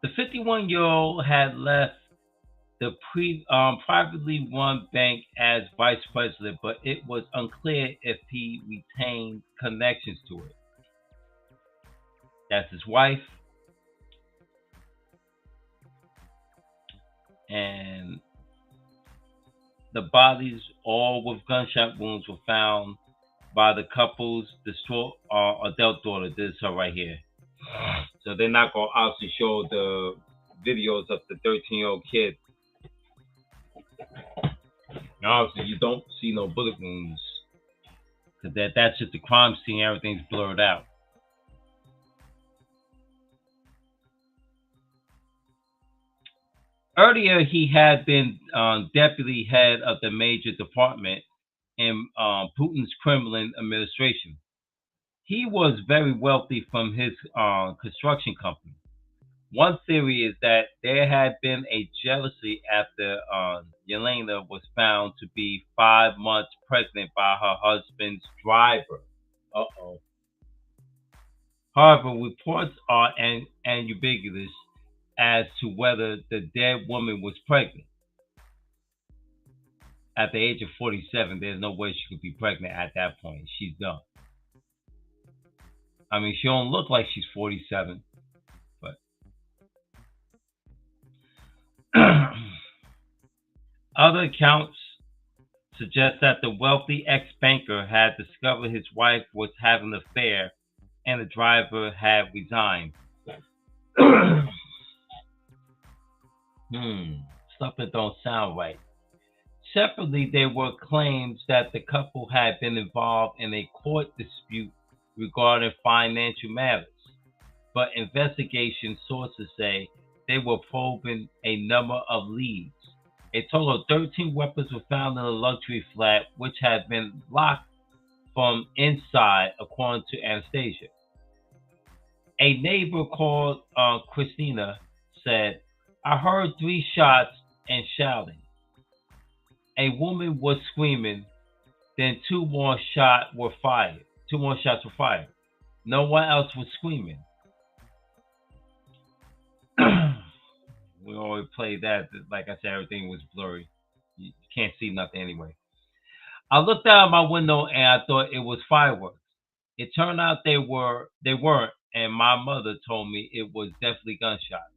Speaker 1: The 51-year-old had left the privately run bank as vice president, but it was unclear if he retained connections to it. That's his wife. And the bodies, all with gunshot wounds, were found by the couple's distraught adult daughter. This is her right here. So they're not going to obviously show the videos of the 13-year-old kid. Now, obviously, you don't see no bullet wounds. Because that's just the crime scene. Everything's blurred out. Earlier, he had been deputy head of the major department in Putin's Kremlin administration. He was very wealthy from his construction company. One theory is that there had been a jealousy after Yelena was found to be 5 months pregnant by her husband's driver. However, reports are ambiguous as to whether the dead woman was pregnant. At the age of 47, there's no way she could be pregnant at that point. She's done. I mean, she don't look like she's 47, but other accounts suggest that the wealthy ex-banker had discovered his wife was having an affair and the driver had resigned. Something don't sound right. Separately, there were claims that the couple had been involved in a court dispute regarding financial matters, but investigation sources say they were probing a number of leads. A total of 13 weapons were found in a luxury flat, which had been locked from inside, according to Anastasia. A neighbor called Christina said, "I heard 3 shots and shouting. A woman was screaming, then 2 more shots were fired. No one else was screaming." We already played that. Like I said, everything was blurry. You can't see nothing anyway. I looked out my window and I thought it was fireworks. It turned out they weren't, and my mother told me it was definitely gunshots.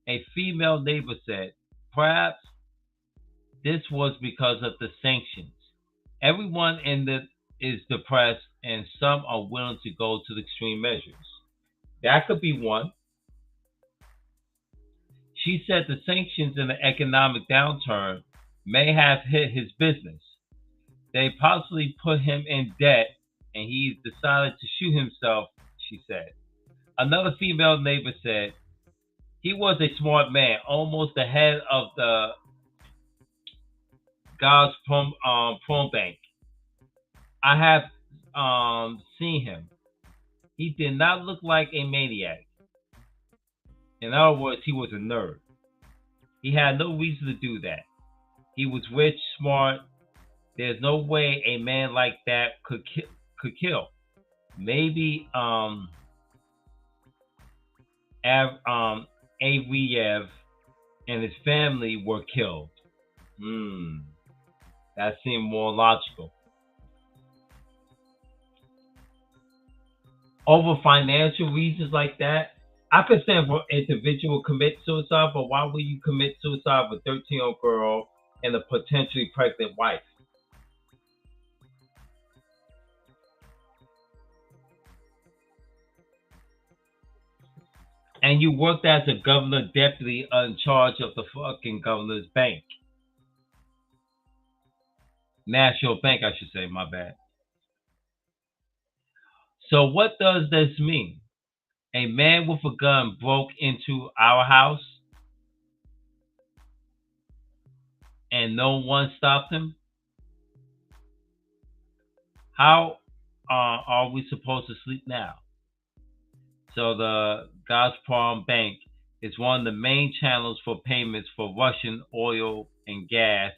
Speaker 1: A female neighbor said, "Perhaps this was because of the sanctions. Everyone is depressed, and some are willing to go to the extreme measures." That could be one. She said the sanctions and the economic downturn may have hit his business. They possibly put him in debt, and he decided to shoot himself, she said. Another female neighbor said, "He was a smart man, almost the head of the Gazprom bank. I have seen him. He did not look like a maniac. In other words, he was a nerd. He had no reason to do that. He was rich, smart. There's no way a man like that could kill. Maybe Aviev and his family were killed. That seemed more logical. Over financial reasons like that, I could stand for individual commit suicide, but why would you commit suicide with a 13-year-old girl and a potentially pregnant wife? and you worked as a governor deputy in charge of the fucking governor's bank. National Bank, I should say, my bad. So what does this mean? A man with a gun broke into our house and no one stopped him? How are we supposed to sleep now? So the Gazprom Bank is one of the main channels for payments for Russian oil and gas.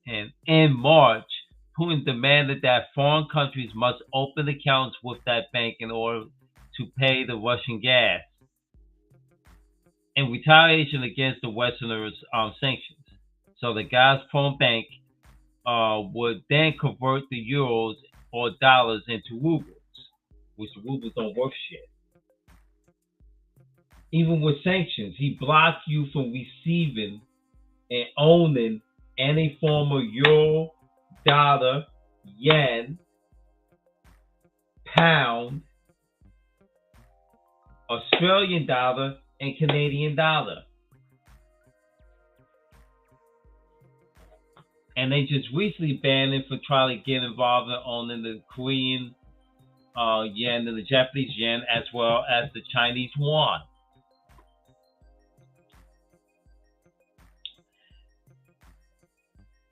Speaker 1: And in March, Putin demanded that foreign countries must open accounts with that bank in order to pay the Russian gas in retaliation against the Westerners' sanctions. So the Gazprom Bank would then convert the euros or dollars into rubles, which the rubles don't worth shit. Even with sanctions, he blocked you from receiving and owning any form of euro, dollar, yen, pound, Australian dollar, and Canadian dollar. And they just recently banned it for trying to get involved in owning the Korean yen and the Japanese yen, as well as the Chinese yuan.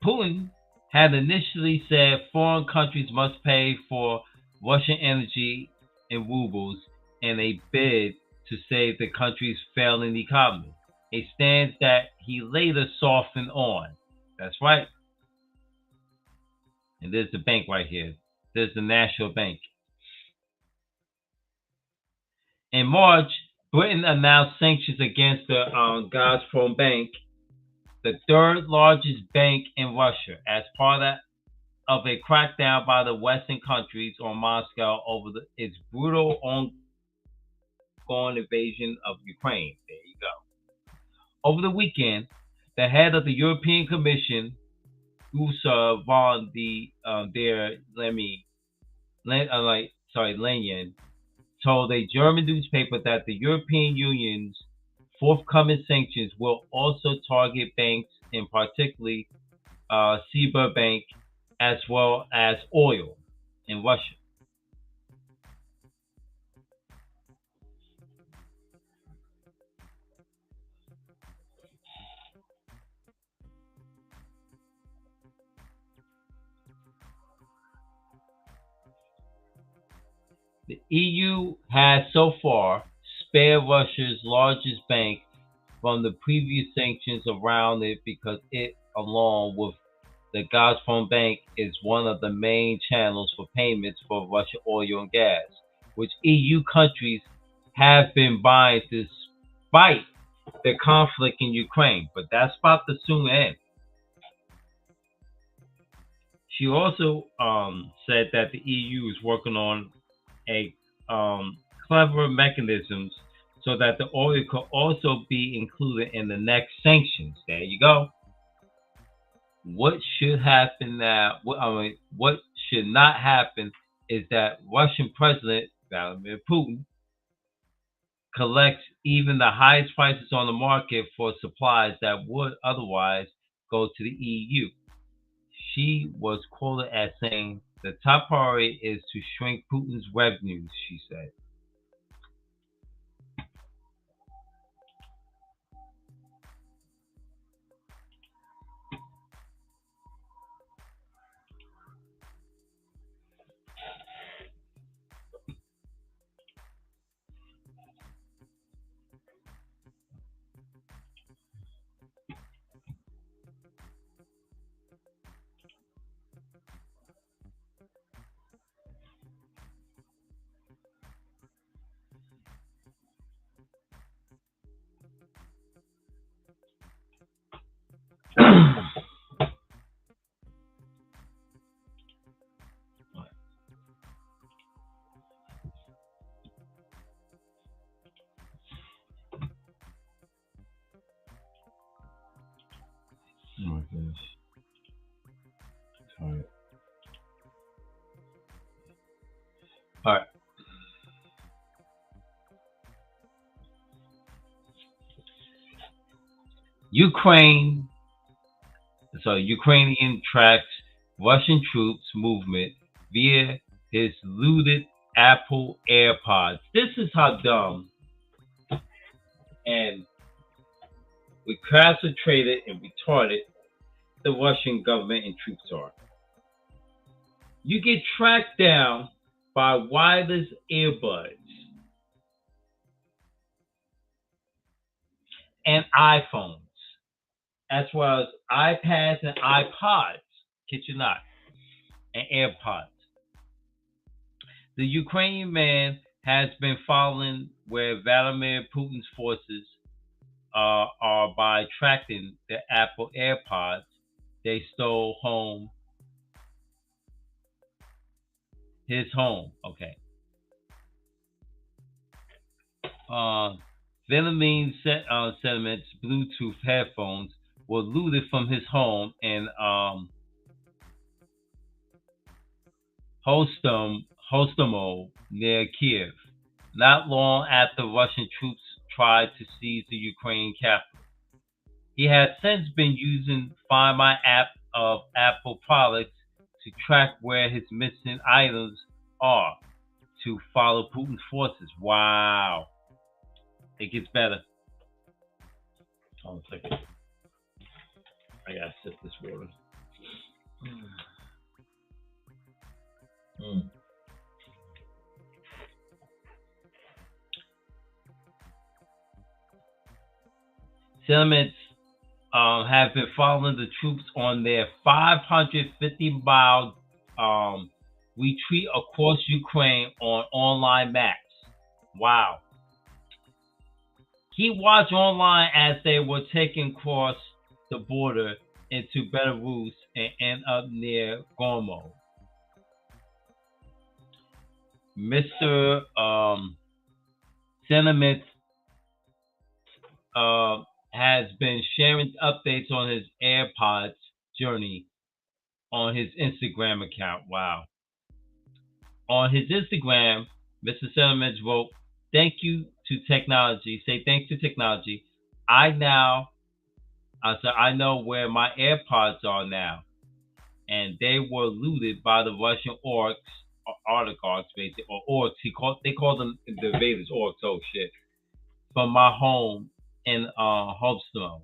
Speaker 1: Putin had initially said foreign countries must pay for Russian energy in rubles in a bid to save the country's failing economy, a stance that he later softened on. That's right. And there's the bank right here. There's the National Bank. In March, Britain announced sanctions against the Gazprom Bank, the third largest bank in Russia, as part of a crackdown by the Western countries on Moscow over its brutal ongoing invasion of Ukraine. There you go. Over the weekend, the head of the European Commission, Ursula von der Leyen, told a German newspaper that the European Union's forthcoming sanctions will also target banks, in particularly Bank, as well as oil in Russia. The EU has so far spared Russia's largest bank from the previous sanctions around it because it, along with the Gazprom Bank, is one of the main channels for payments for Russian oil and gas, which EU countries have been buying despite the conflict in Ukraine. But that's about to soon end. She also said that the EU is working on a clever mechanisms so that the oil could also be included in the next sanctions. There you go. What should happen now? What should not happen is that Russian President Vladimir Putin collects even the highest prices on the market for supplies that would otherwise go to the EU. She was quoted as saying, "The top priority is to shrink Putin's revenues," she said. Oh my gosh. Sorry. All right. Ukrainian tracks Russian troops movement via his looted Apple AirPods. This is how dumb and concentrated and retarded the Russian government and troops are. You get tracked down by wireless earbuds and iPhones, as well as iPads and iPods, kid you not, and AirPods. The Ukrainian man has been following where Vladimir Putin's forces are by tracking the Apple AirPods they stole home. His home, okay. Vladimir Sediment's Bluetooth headphones were looted from his home in Hostomo near Kiev, not long after Russian troops tried to seize the Ukrainian capital. He has since been using Find My app of Apple products to track where his missing items are to follow Putin's forces. Wow. It gets better. Hold on a second. I gotta sip this water. Settlements have been following the troops on their 550-mile retreat across Ukraine on online maps. Wow. He watched online as they were taken across the border into Belarus and end up near Gomo. Mr. Sentiment has been sharing updates on his AirPods journey on his Instagram account. Wow. On his Instagram, Mr. Sentiments wrote, "Thank you to technology. Say thanks to technology. I know where my AirPods are now." And they were looted by the Russian oligarchs, basically, or orcs. They call them the invaders, orcs. Oh shit! From my home in Hobsbawm,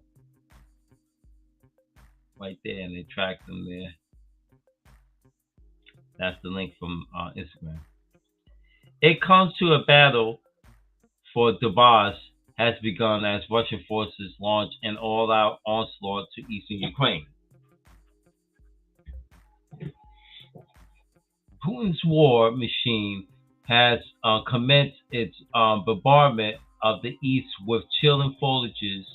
Speaker 1: right there, and they tracked them there. That's the link from Instagram. It comes to a battle for Donbass has begun as Russian forces launch an all-out onslaught to eastern Ukraine. Putin's war machine has commenced its bombardment of the east with chilling foliages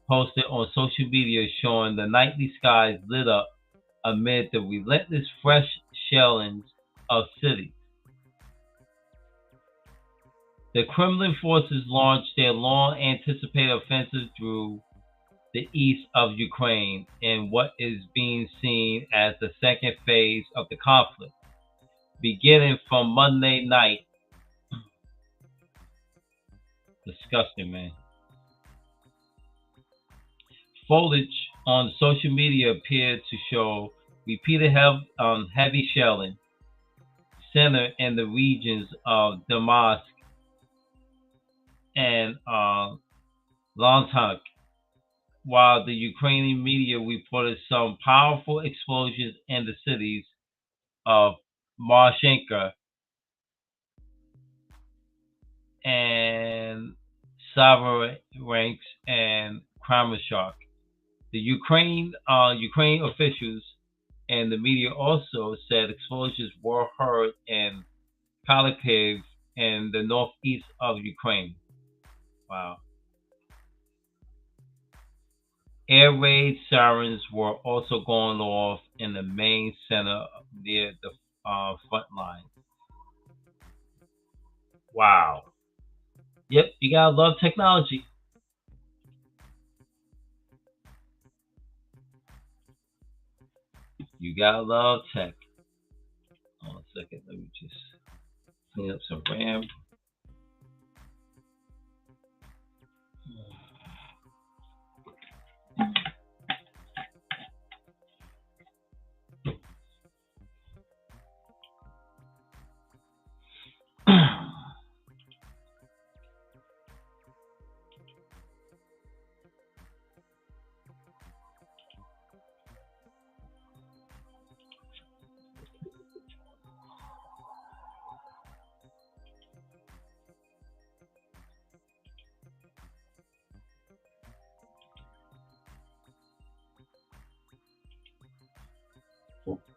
Speaker 1: posted on social media showing the nightly skies lit up amid the relentless fresh shellings of cities. The Kremlin forces launched their long-anticipated offensive through the east of Ukraine in what is being seen as the second phase of the conflict, beginning from Monday night. Disgusting, man. Foliage on social media appeared to show repeated heavy shelling centered in the regions of Donbass and Luhansk, while the Ukrainian media reported some powerful explosions in the cities of Marshenka and Savaransk and Kramatorsk. The Ukraine officials and the media also said explosions were heard in Kharkiv in the northeast of Ukraine. Wow. Air raid sirens were also going off in the main center near the front line. Wow. Yep, you gotta love technology. You gotta love tech. Hold on a second, let me just clean up some RAM.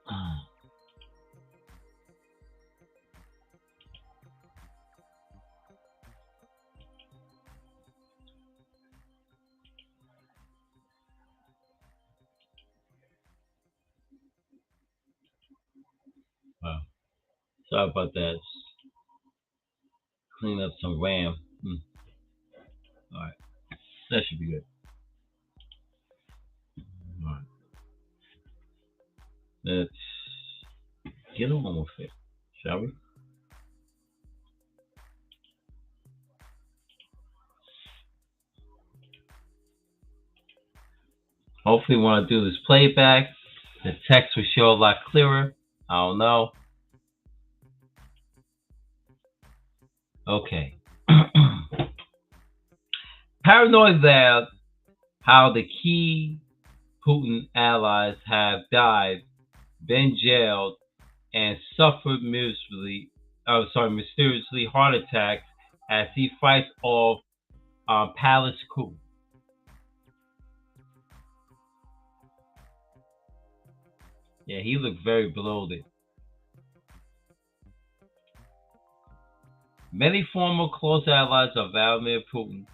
Speaker 1: Wow. Sorry about that. Clean up some RAM. All right. That should be good. All right. Let's get on with it, shall we? Hopefully when I do this playback, the text will show a lot clearer. I don't know. Okay. Paranoid about how the key Putin allies have died, been jailed, and suffered mysteriously heart attacks as he fights off Palace coup. Yeah, he looked very bloated. Many former close allies of Vladimir Putin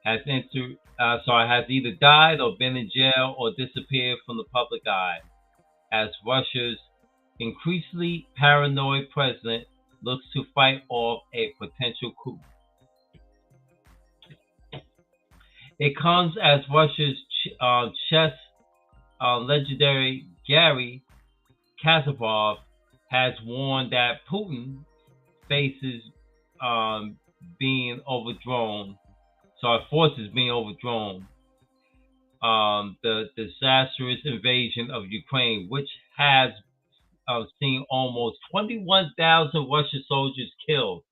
Speaker 1: has either died or been in jail or disappeared from the public eye, as Russia's increasingly paranoid president looks to fight off a potential coup. It comes as Russia's chess legendary Garry Kasparov has warned that Putin faces forces being overthrown. The disastrous invasion of Ukraine, which has seen almost 21,000 Russian soldiers killed.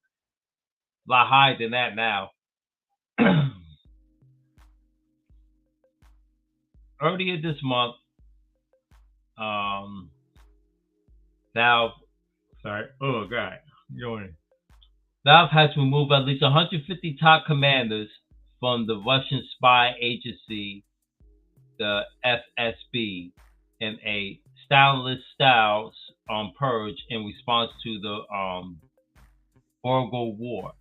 Speaker 1: A lot higher than that now. Earlier this month, Valve has removed at least 150 top commanders from the Russian spy agency, the FSB, in a Stalinist style purge in response to the Volga War.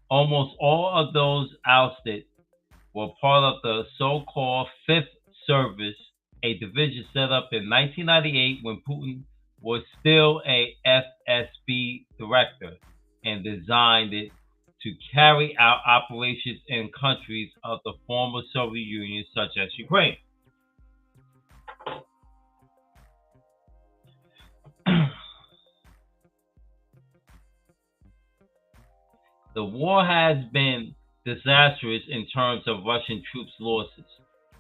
Speaker 1: Almost all of those ousted were part of the so-called Fifth Service, a division set up in 1998 when Putin was still a FSB director, and designed it to carry out operations in countries of the former Soviet Union, such as Ukraine. The war has been disastrous in terms of Russian troops' losses,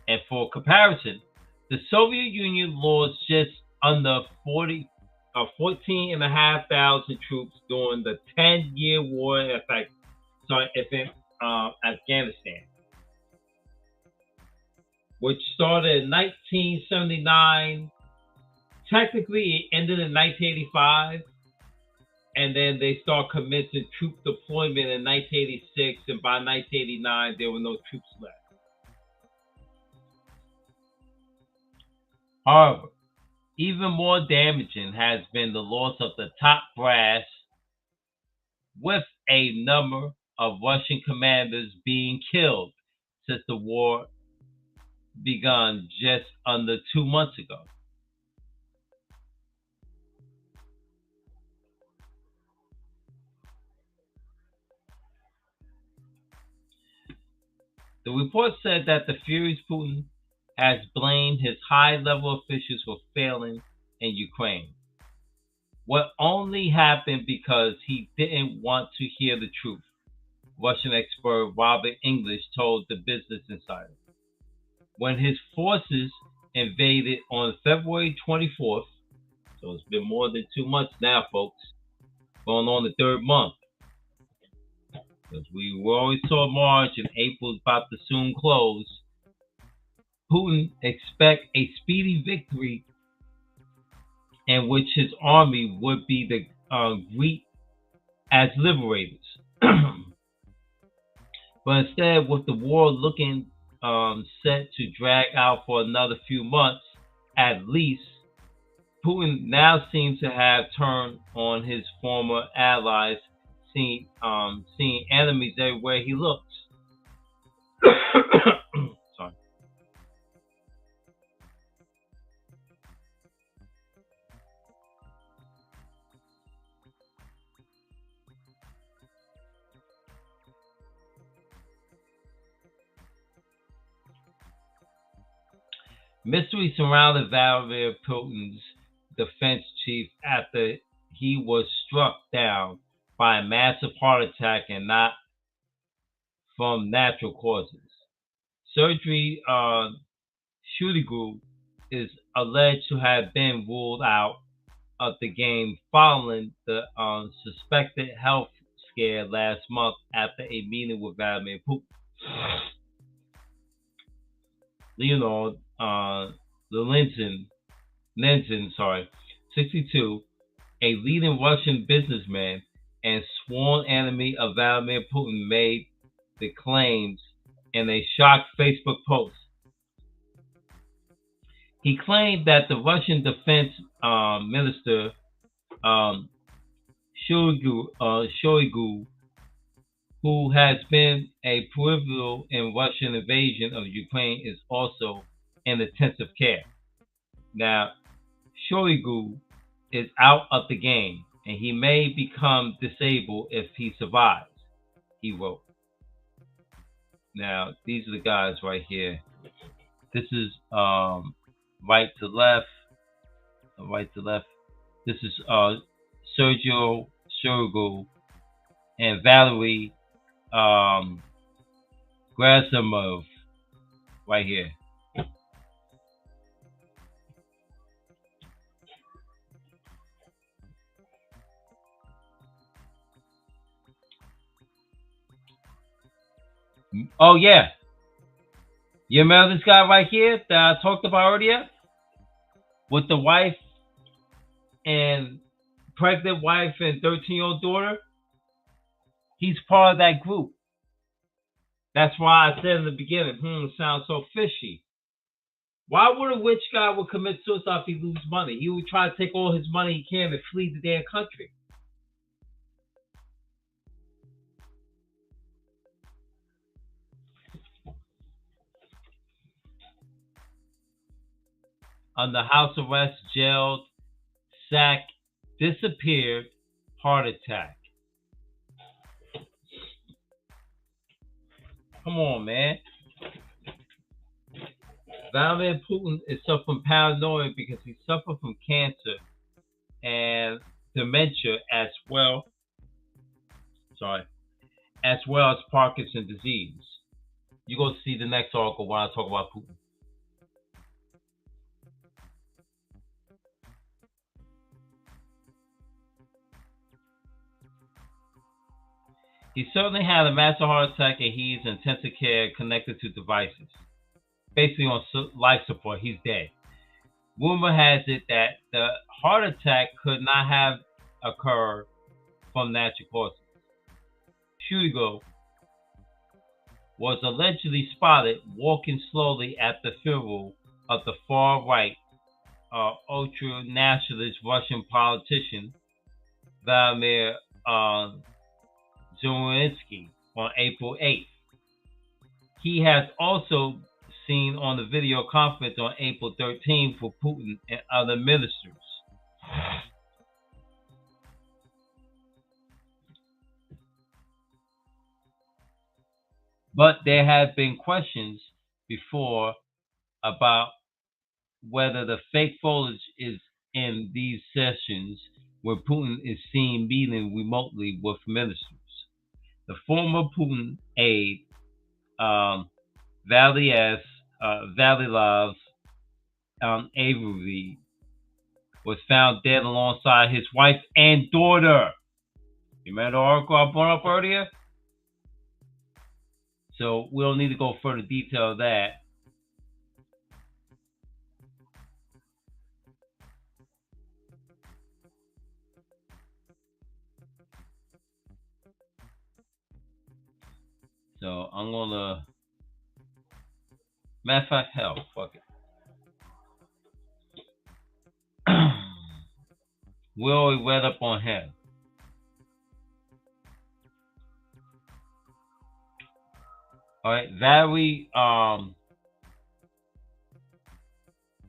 Speaker 1: and for comparison, the Soviet Union lost just under 14,500 troops during the 10-year war in Afghanistan, which started in 1979. Technically, it ended in 1985, and then they start commencing troop deployment in 1986, and by 1989, there were no troops left. However, even more damaging has been the loss of the top brass, with a number of Russian commanders being killed since the war began just under 2 months ago. The report said that the furious Putin has blamed his high-level officials for failing in Ukraine. What only happened because he didn't want to hear the truth, Russian expert Robert English told the Business Insider. When his forces invaded on February 24th, so it's been more than 2 months now, folks, going on the third month, because we always saw March and April's about to soon close. Putin expects a speedy victory in which his army would be the greet as liberators. But instead, with the war looking set to drag out for another few months, at least, Putin now seems to have turned on his former allies, seeing enemies everywhere he looks. Sorry. Mystery surrounded Vladimir Putin's defense chief after he was struck down by a massive heart attack and not from natural causes. Sergei Shoigu is alleged to have been ruled out of the game following the suspected health scare last month after a meeting with Vladimir Putin. Leonid Lenzin, 62, a leading Russian businessman and sworn enemy of Vladimir Putin, made the claims in a shocked Facebook post. He claimed that the Russian defense minister Shoigu, who has been a peripheral in Russian invasion of Ukraine, is also in intensive care. Now, Shoigu is out of the game, and he may become disabled if he survives, he wrote. Now, these are the guys right here. This is right to left. This is Sergio Shoigu and Valery Gerasimov right here. Oh yeah, you remember this guy right here that I talked about earlier, with the wife and pregnant wife and 13-year-old daughter? He's part of that group. That's why I said in the beginning, it sounds so fishy. Why would a rich guy would commit suicide if he loses money? He would try to take all his money he can and flee the damn country. Under house arrest, jailed, sacked, disappeared, heart attack. Come on, man. Vladimir Putin is suffering from paranoia because he suffered from cancer and dementia as well as Parkinson's disease. You go see the next article when I talk about Putin. He certainly had a massive heart attack and he's in intensive care connected to devices. Basically on life support, he's dead. Rumor has it that the heart attack could not have occurred from natural causes. Shoigu was allegedly spotted walking slowly at the funeral of the far-right, ultra-nationalist Russian politician Vladimir Zelensky on April 8th. He has also seen on the video conference on April 13th for Putin and other ministers. But there have been questions before about whether the fake footage is in these sessions where Putin is seen meeting remotely with ministers. The former Putin aide, Vyacheslav Avery, was found dead alongside his wife and daughter. You remember the article I brought up earlier? So we don't need to go further detail of that. So I'm gonna, matter of fact, hell, fuck it. We already read up on him. All right, Valery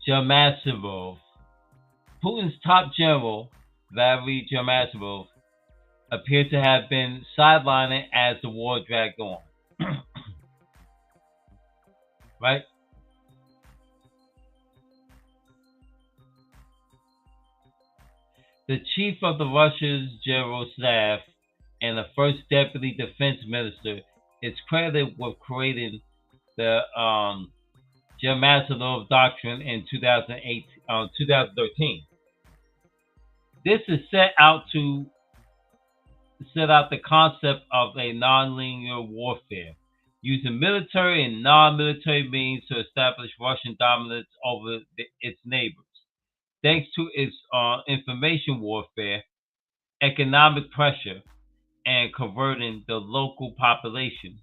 Speaker 1: Gerasimov, Putin's top general, Valery Gerasimov, appeared to have been sidelining as the war dragged on. Right? The chief of the Russia's general staff and the first deputy defense minister is credited with creating the Gerasimov doctrine in 2013. This is set out the concept of a non-linear warfare, using military and non-military means to establish Russian dominance over its neighbors. Thanks to its information warfare, economic pressure, and converting the local population.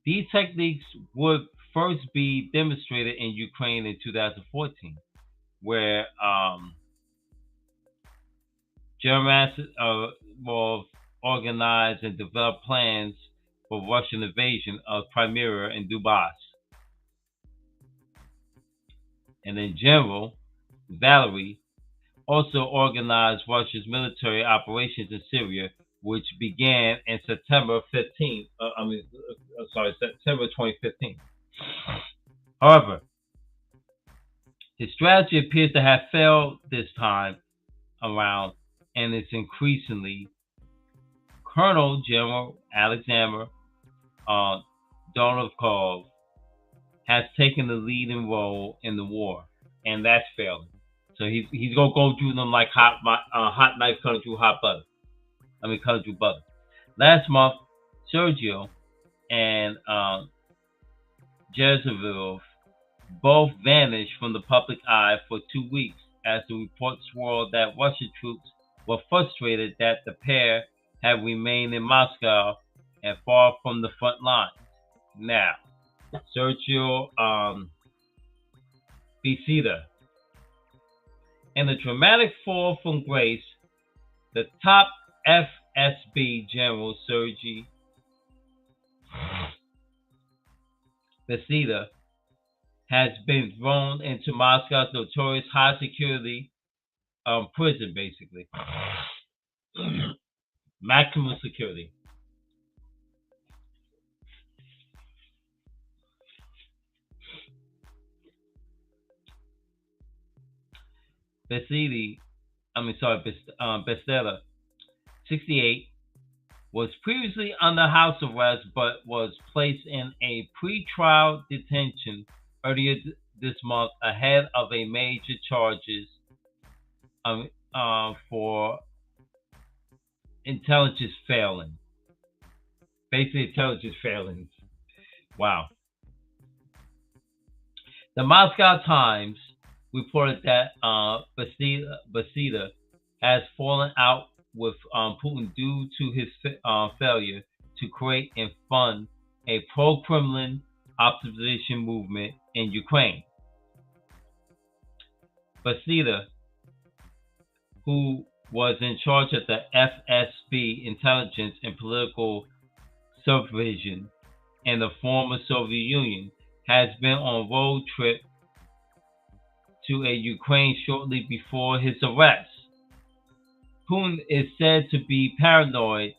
Speaker 1: These techniques would first be demonstrated in Ukraine in 2014, where Gerasimov organized and developed plans for Russian invasion of Crimea and Donbass. And in general, Valery also organized Russia's military operations in Syria, which began in September 2015. However, his strategy appears to have failed this time around, and it's increasingly Colonel General Alexander Donovkov has taken the leading role in the war, and that's failing. So he's gonna go through them like hot knife cutting through butter. Last month, Sergio and Jezebel both vanished from the public eye for 2 weeks as the reports swirled that Russian troops were frustrated that the pair had remained in Moscow and far from the front lines. Now, Sergio Besida. In a dramatic fall from grace, the top FSB General Sergei Besida has been thrown into Moscow's notorious high security prison, basically. Maximum security. Bestella, 68, was previously under house arrest but was placed in a pre-trial detention earlier this month ahead of a major charges for intelligence failing. Basically, intelligence failings. Wow. The Moscow Times reported that Besida has fallen out with Putin due to his failure to create and fund a pro-Kremlin opposition movement in Ukraine. Besida, who was in charge of the FSB intelligence and political supervision in the former Soviet Union, has been on a road trip to a Ukraine shortly before his arrest. Putin is said to be paranoid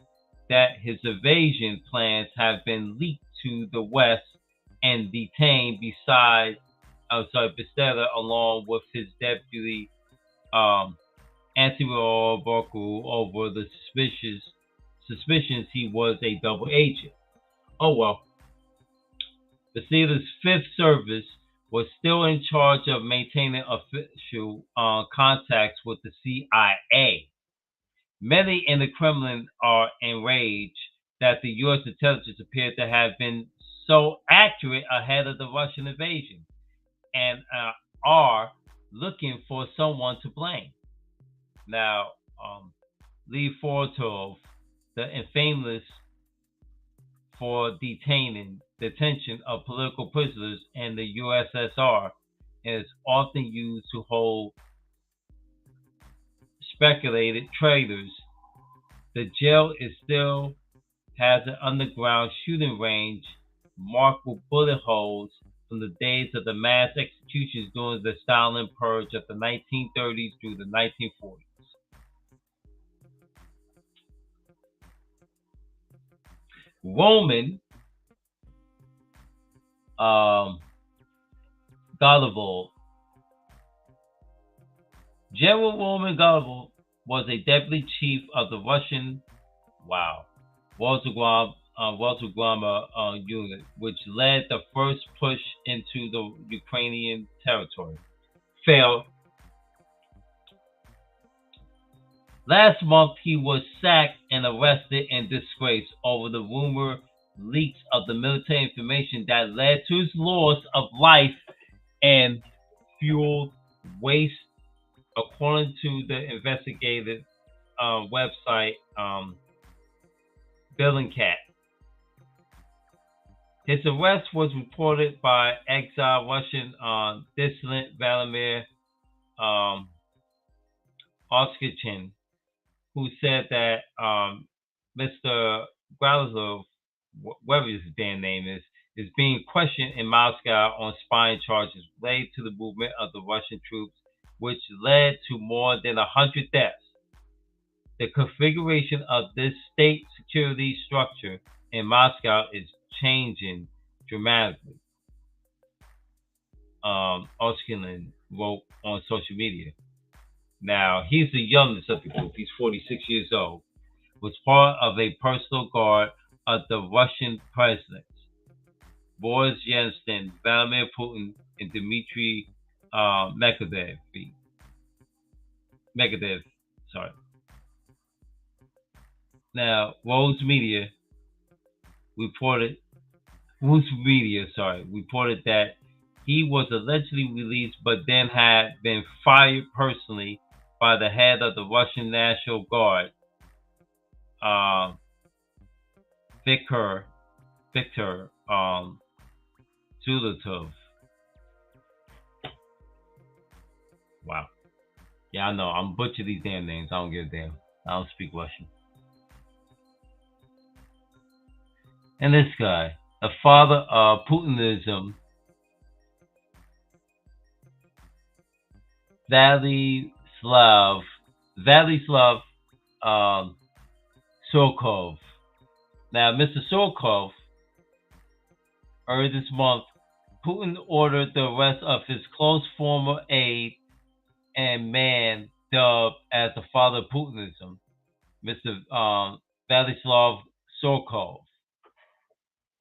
Speaker 1: that his evasion plans have been leaked to the West and detained Besida along with his deputy Antiwar Baku over the suspicions he was a double agent. Oh well. Besida's fifth service was still in charge of maintaining official contacts with the CIA. Many in the Kremlin are enraged that the U.S. intelligence appeared to have been so accurate ahead of the Russian invasion and are looking for someone to blame. Now, Lee Fortov, the infamous for detention of political prisoners in the USSR, is often used to hold speculated traitors. The jail is still has an underground shooting range marked with bullet holes from the days of the mass executions during the Stalin purge of the 1930s through the 1940s. Roman Golovul. General Roman Golovul was a deputy chief of the Russian Voltograma unit, which led the first push into the Ukrainian territory. Failed. Last month, he was sacked and arrested and disgraced over the rumored leaks of the military information that led to his loss of life and fueled waste, according to the investigative website Bellingcat. His arrest was reported by exiled Russian dissident Vladimir Oskichin, who said that Mr. Gralazov, whatever his damn name is being questioned in Moscow on spying charges related to the movement of the Russian troops, which led to more than 100 deaths. The configuration of this state security structure in Moscow is changing dramatically. Oskilin wrote on social media. Now, he's the youngest of the group. He's 46 years old. Was part of a personal guard of the Russian presidents, Boris Yeltsin, Vladimir Putin, and Dmitry Medvedev. Now, Rose Media reported that he was allegedly released, but then had been fired personally by the head of the Russian National Guard, Viktor Zolotov. Wow. Yeah, I know. I'm butchering these damn names. I don't give a damn. I don't speak Russian. And this guy, the father of Putinism, Vladislav Surkov. Now, Mr. Surkov, earlier this month, Putin ordered the arrest of his close former aide and man dubbed as the father of Putinism, Mr. Vladislav Surkov.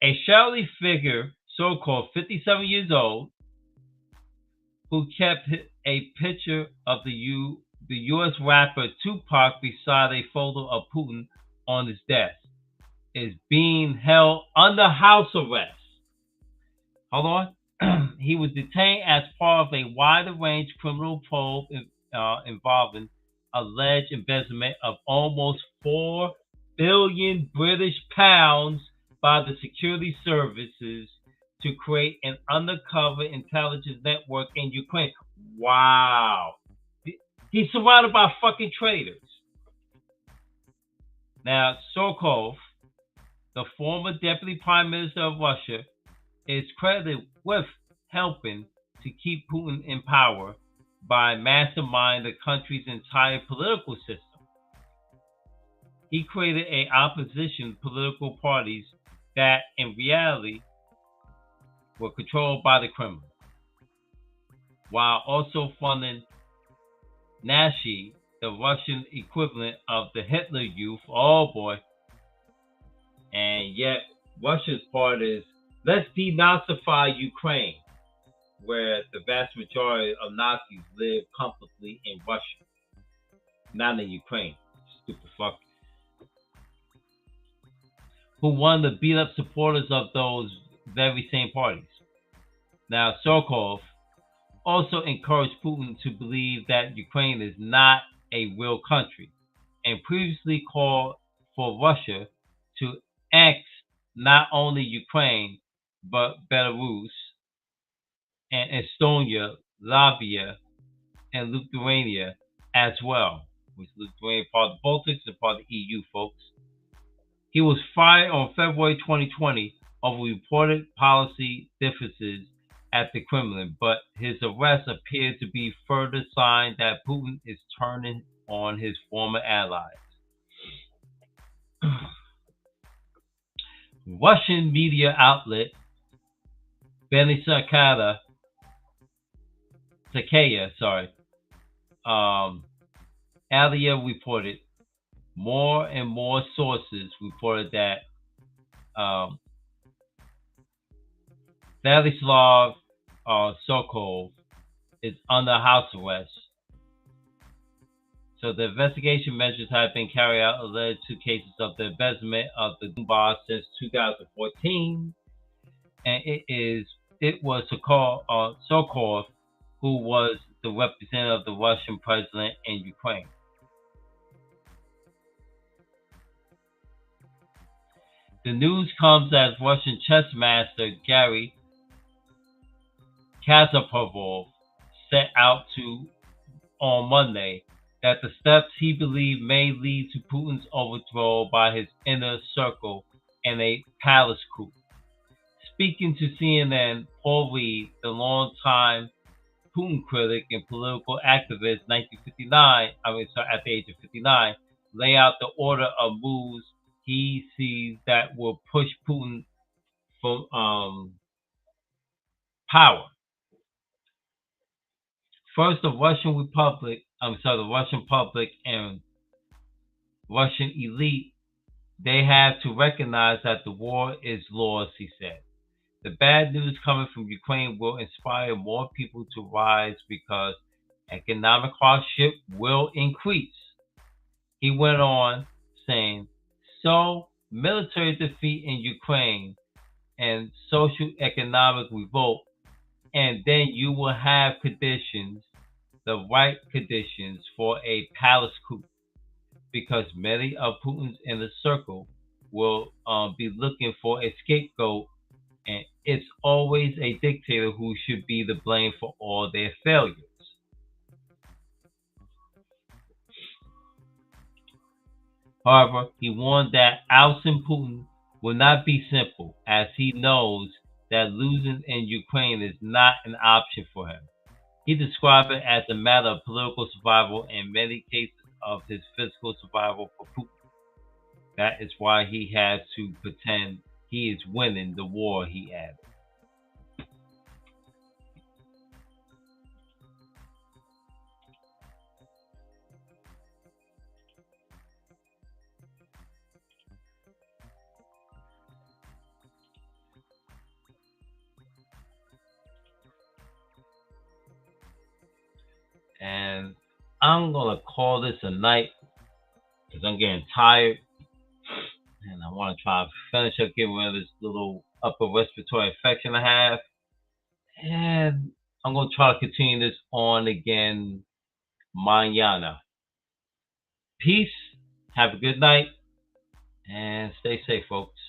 Speaker 1: A shadowy figure, Surkov, 57 years old, who kept a picture of the U.S. rapper Tupac beside a photo of Putin on his desk, is being held under house arrest. Hold on. He was detained as part of a wide-range criminal probe involving alleged embezzlement of almost 4 billion British pounds by the security services to create an undercover intelligence network in Ukraine. Wow. He's surrounded by fucking traitors. Now, Surkov, the former deputy prime minister of Russia, is credited with helping to keep Putin in power by masterminding the country's entire political system. He created an opposition political parties that, in reality, were controlled by the Kremlin, while also funding Nashi, the Russian equivalent of the Hitler Youth. Oh boy. And yet, Russia's part is, let's denazify Ukraine, where the vast majority of Nazis live comfortably in Russia, not in Ukraine. Stupid fuck. Who wanted to beat up supporters of those very same parties. Now, Surkov also encouraged Putin to believe that Ukraine is not a real country, and previously called for Russia to annex not only Ukraine, but Belarus and Estonia, Latvia, and Lithuania as well. which is Lithuania, part of the Baltics and part of the EU, folks. He was fired on February 2020 over reported policy differences at the Kremlin, but his arrest appeared to be further sign that Putin is turning on his former allies. Russian media outlet Sakaya, earlier reported more and more sources reported that Vladislav Sokol is under house arrest. So the investigation measures have been carried out related to cases of the embezzlement of the Donbass since 2014, and it was Sokol who was the representative of the Russian president in Ukraine. The news comes as Russian chess master Gary Kasparov set out to on Monday that the steps he believed may lead to Putin's overthrow by his inner circle in a palace coup. Speaking to CNN, Paul Reed, the longtime Putin critic and political activist, at the age of 59, lay out the order of moves he sees that will push Putin from power. First, the Russian public and Russian elite, they have to recognize that the war is lost, he said. The bad news coming from Ukraine will inspire more people to rise because economic hardship will increase. He went on saying, so military defeat in Ukraine and social economic revolt, and then you will have conditions, the right conditions for a palace coup, because many of Putin's inner circle will be looking for a scapegoat, and it's always a dictator who should be the blame for all their failures. However, he warned that ousting Putin will not be simple, as he knows that losing in Ukraine is not an option for him. He described it as a matter of political survival and in many cases of his physical survival for Putin. That is why he has to pretend he is winning the war, he added. And I'm going to call this a night because I'm getting tired. And I want to try to finish up getting rid of this little upper respiratory infection I have. And I'm going to try to continue this on again mañana. Peace. Have a good night. And stay safe, folks.